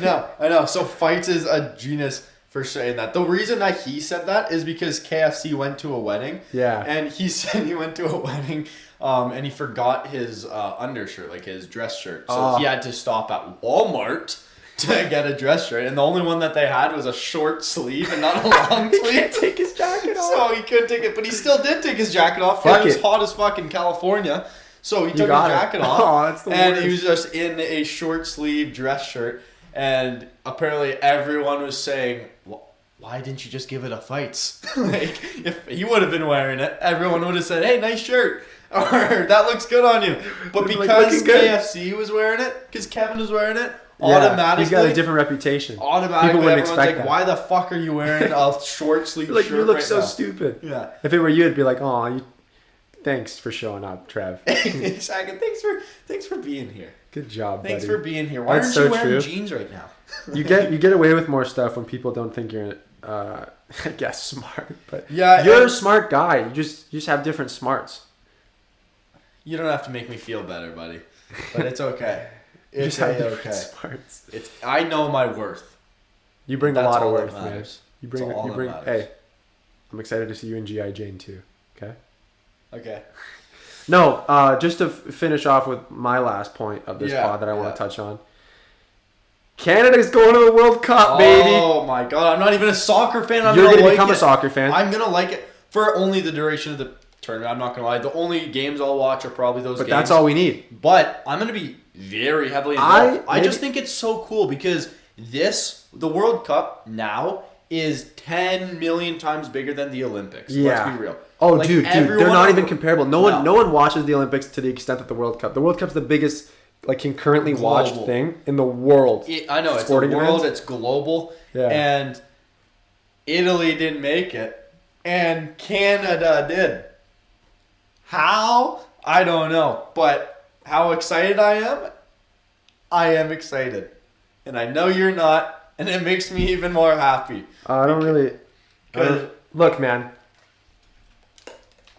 know. So Fights is a genius for saying that. The reason that he said that is because KFC went to a wedding. Yeah. And he said he went to a wedding and he forgot his undershirt, like his dress shirt. So he had to stop at Walmart to get a dress shirt. And the only one that they had was a short sleeve and not a long sleeve. He can't take his jacket off. So he couldn't take it. But he still did take his jacket off. It was hot as fuck in California. So he took his jacket off, that's the and worst. he was just in a short sleeve dress shirt, and apparently everyone was saying, why didn't you just give it a Fights? Like, if he would have been wearing it, everyone would have said, hey, nice shirt, or that looks good on you. But because KFC was wearing it, because Kevin was wearing it, automatically... He's got a different reputation. Automatically, people wouldn't everyone's expect like, that. why the fuck are you wearing a short sleeve like, shirt you look right so now? stupid. Yeah. If it were you, it'd be like, oh, thanks for showing up, Trev. Exactly. Thanks for being here. Good job, Thanks buddy. for being here. Why aren't you wearing jeans right now? you get away with more stuff when people don't think you're, I guess, smart. But yeah, you're a smart guy. You just have different smarts. You don't have to make me feel better, buddy. But it's okay. It's okay. Smarts. I know my worth. You bring a lot of worth, man. You bring. Hey, I'm excited to see you in G.I. Jane too. Okay. Okay. No, just to finish off with my last point of this pod that I want to touch on. Canada's going to the World Cup, baby. Oh my God! I'm not even a soccer fan. You're going to become a soccer fan. I'm gonna like it for only the duration of the tournament. I'm not gonna lie. The only games I'll watch are probably those games. But that's all we need. But I'm gonna be very heavily involved. I just think it's so cool because the World Cup now is 10 million times bigger than the Olympics. Yeah. Let's be real. Oh, like dude, they're not even comparable. No one watches the Olympics to the extent that the World Cup. The World Cup's the biggest, like, concurrently watched thing in the world. I know, it's the world, it's global. Yeah. And Italy didn't make it, and Canada did. How? I don't know. But how excited I am excited. And I know you're not, and it makes me even more happy. I don't really... Look, man.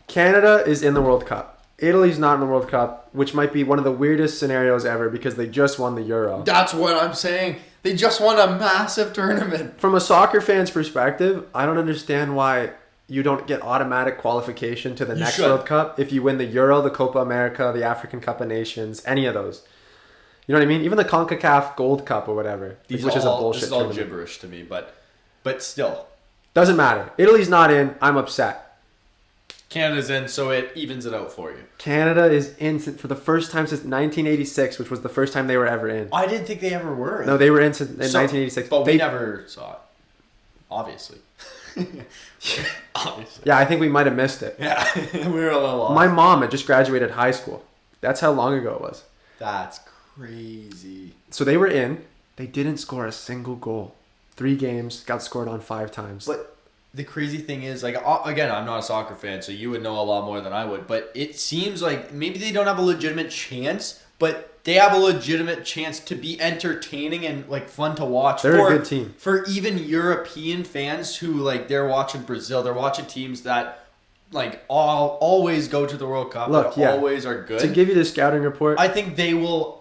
Canada is in the World Cup. Italy's not in the World Cup, which might be one of the weirdest scenarios ever because they just won the Euro. That's what I'm saying. They just won a massive tournament. From a soccer fan's perspective, I don't understand why you don't get automatic qualification to the next World Cup if you win the Euro, the Copa America, the African Cup of Nations, any of those. You know what I mean? Even the CONCACAF Gold Cup or whatever, which is a bullshit This is all tournament. gibberish to me, but still. Doesn't matter. Italy's not in. I'm upset. Canada's in, so it evens it out for you. Canada is in for the first time since 1986, which was the first time they were ever in. I didn't think they ever were. No, they were in 1986. But we never saw it. Obviously. Obviously. Yeah, I think we might have missed it. Yeah, we were a little off. My mom had just graduated high school. That's how long ago it was. That's crazy. So they were in. They didn't score a single goal. 3 games, got scored on 5 times. But the crazy thing is, like, again, I'm not a soccer fan, so you would know a lot more than I would. But it seems like maybe they don't have a legitimate chance, but they have a legitimate chance to be entertaining and, like, fun to watch. They're a good team. For even European fans who, like, they're watching Brazil, they're watching teams that, like, always go to the World Cup. Always are good. To give you the scouting report, I think they will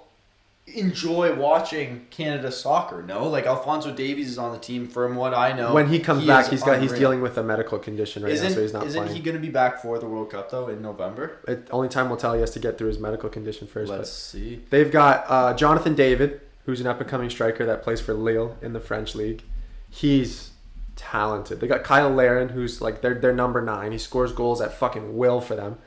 enjoy watching Canada soccer. No, like Alphonso Davies is on the team. From what I know, when he comes back, he's dealing with a medical condition right now, so he's not playing. Isn't he going to be back for the World Cup though in November? Only time will tell. He has to get through his medical condition first. Let's see. They've got Jonathan David, who's an up-and-coming striker that plays for Lille in the French league. He's talented. They got Kyle Larin, who's like their number 9. He scores goals at fucking will for them.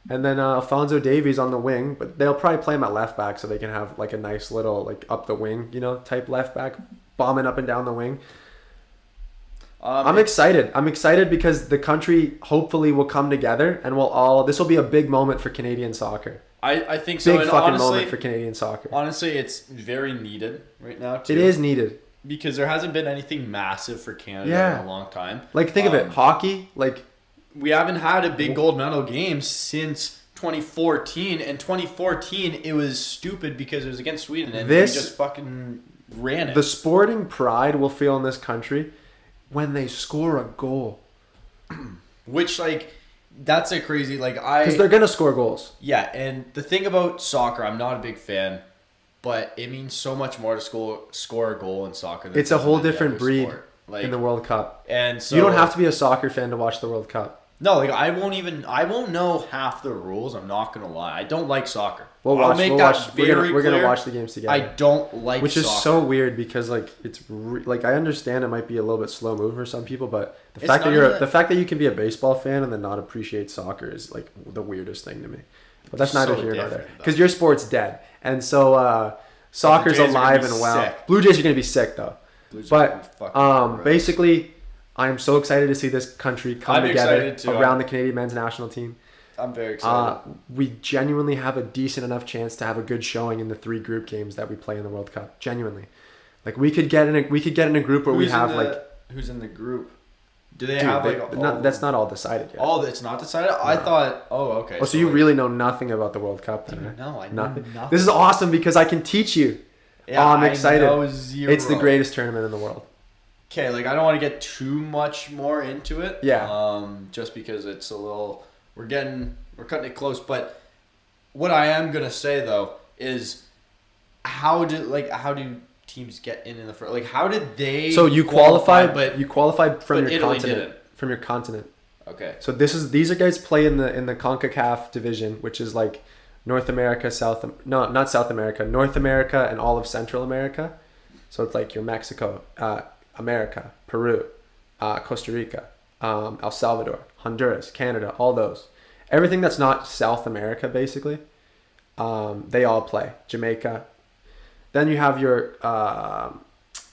And then Alphonso Davies on the wing, but they'll probably play him at left back so they can have like a nice little like up the wing, type left back, bombing up and down the wing. I'm excited. I'm excited because the country hopefully will come together and this will be a big moment for Canadian soccer. I think so. Big fucking moment for Canadian soccer. Honestly, it's very needed right now too. It is needed. Because there hasn't been anything massive for Canada in a long time. Like think of it, hockey, like we haven't had a big gold medal game since 2014. And 2014, it was stupid because it was against Sweden. And we just fucking ran it. The sporting pride we'll feel in this country when they score a goal. Which, like, that's a crazy, because they're going to score goals. Yeah, and the thing about soccer, I'm not a big fan, but it means so much more to score a goal in soccer. It's a whole different breed in the World Cup. And so you don't have to be a soccer fan to watch the World Cup. No, like I won't know half the rules. I'm not gonna lie. I don't like soccer. We're gonna watch the games together. I don't like which soccer. Is so weird because like it's like I understand it might be a little bit slow moving for some people, but the fact that you can be a baseball fan and then not appreciate soccer is like the weirdest thing to me. But that's neither here nor there because your sport's dead, and so soccer's alive and well. Sick. Blue Jays are gonna be sick though. But basically, I'm so excited to see this country come together around the Canadian men's national team. I'm very excited. We genuinely have a decent enough chance to have a good showing in the 3 group games that we play in the World Cup. Genuinely, like we could get in a group where who's in the group? Do they have that's not all decided yet. Oh, it's not decided. No. I thought. Oh, okay. Oh, so you really know nothing about the World Cup, then? No, I know nothing. This is awesome because I can teach you. Yeah, I'm excited. I know zero. It's the greatest tournament in the world. Okay, like I don't want to get too much more into it. Yeah. Just because it's a little, we're cutting it close. But what I am gonna say though is, how do teams get in the first? Like, how did they? So you qualified, but you qualified from your continent. Didn't. From your continent. Okay. So these are guys play in the CONCACAF division, which is like North America, not South America, North America, and all of Central America. So it's like your Mexico. America, Peru, Costa Rica, El Salvador, Honduras, Canada, all those. Everything that's not South America, basically, they all play. Jamaica. Then you have your, I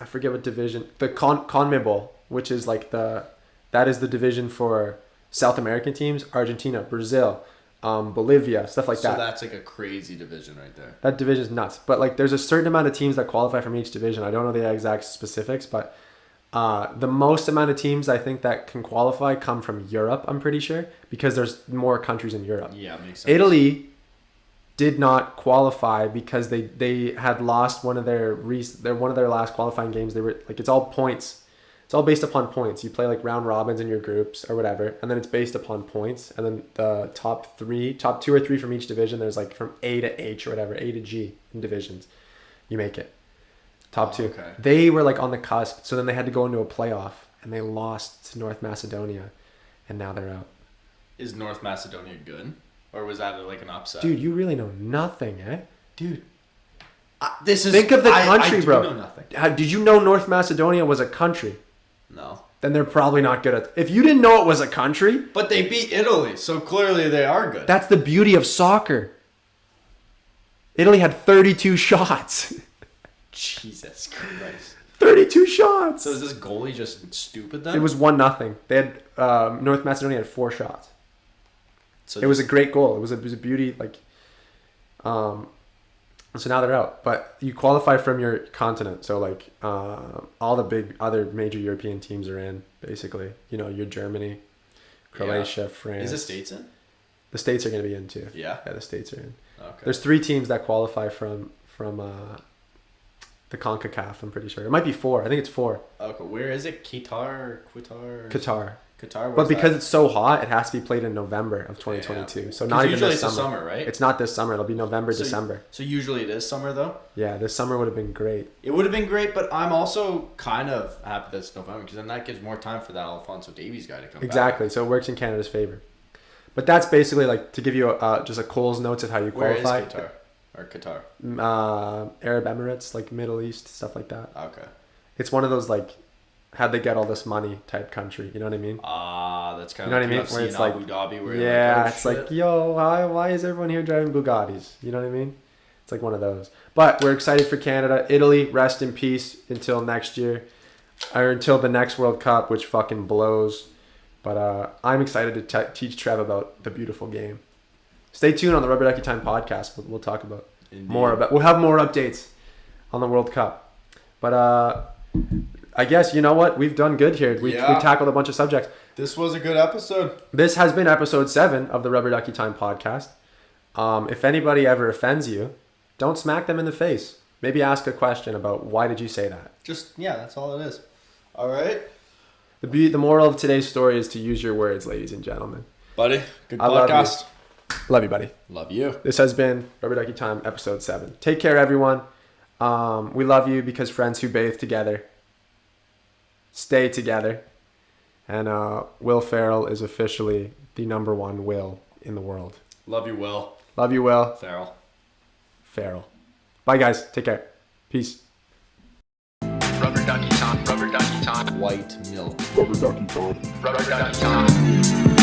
forget what division, the CONMEBOL, which is like that is the division for South American teams, Argentina, Brazil, Bolivia, stuff like that. So that's like a crazy division right there. That division is nuts. But like there's a certain amount of teams that qualify from each division. I don't know the exact specifics, but the most amount of teams I think that can qualify come from Europe, I'm pretty sure, because there's more countries in Europe. Yeah, it makes sense. Italy did not qualify because they had lost one of their last qualifying games. They were like, it's all points. It's all based upon points. You play like round robins in your groups or whatever, and then it's based upon points. And then the top 2 or 3 from each division, there's like from A to H or whatever, A to G in divisions. You make it. Top 2. Okay. They were like on the cusp, so then they had to go into a playoff, and they lost to North Macedonia, and now they're out. Is North Macedonia good? Or was that like an upset? Dude, you really know nothing, eh? Dude. Think of the country, bro. I do know nothing. Did you know North Macedonia was a country? No. Then they're probably not good at... If you didn't know it was a country... But they beat Italy, so clearly they are good. That's the beauty of soccer. Italy had 32 shots. Jesus Christ. 32 shots. So is this goalie just stupid then? It was 1-0. They had... North Macedonia had 4 shots. So it was a great goal. It was a beauty, like... So now they're out. But you qualify from your continent. So, like, all the big other major European teams are in, basically. You know, your Germany, Croatia, France. Is the States in? The States are going to be in, too. Yeah? Yeah, the States are in. Okay. There's 3 teams that qualify from the CONCACAF, I'm pretty sure. It might be 4. I think it's 4. Okay, where is it? Qatar? Qatar. But because it's so hot, it has to be played in November of 2022. Yeah. So not even usually this it's summer. the summer, right? It's not this summer. It'll be November, December. So usually it is summer, though? Yeah, this summer would have been great. It would have been great, but I'm also kind of happy that it's November because then that gives more time for that Alphonso Davies guy to come Exactly. back. So it works in Canada's favor. But that's basically like to give you just a Cole's notes of how you qualify. Where is Qatar? Or Qatar? Arab Emirates, like Middle East, stuff like that. Okay. It's one of those like, how'd they get all this money type country. You know what I mean? That's kind you know of what I mean? UFC Where it's in like, Abu Dhabi where it's like, yo, why is everyone here driving Bugattis? You know what I mean? It's like one of those. But we're excited for Canada. Italy, rest in peace until next year. Or until the next World Cup, which fucking blows. But I'm excited to teach Trev about the beautiful game. Stay tuned on the Rubber Ducky Time podcast. We'll talk about more about. We'll have more updates on the World Cup. But I guess you know what, we've done good here. We tackled a bunch of subjects. This was a good episode. This has been episode 7 of the Rubber Ducky Time podcast. If anybody ever offends you, don't smack them in the face. Maybe ask a question about why did you say that. That's all it is. All right. The moral of today's story is to use your words, ladies and gentlemen. Buddy, good I podcast. Love you, buddy. Love you. This has been Rubber Ducky Time, episode 7. Take care, everyone. We love you because friends who bathe together stay together. And Will Ferrel is officially the number 1 Will in the world. Love you, Will. Love you, Will. Ferrel. Bye, guys. Take care. Peace. Rubber Ducky Time. Rubber Ducky Time. White milk. Rubber Ducky Time. Rubber Ducky Time.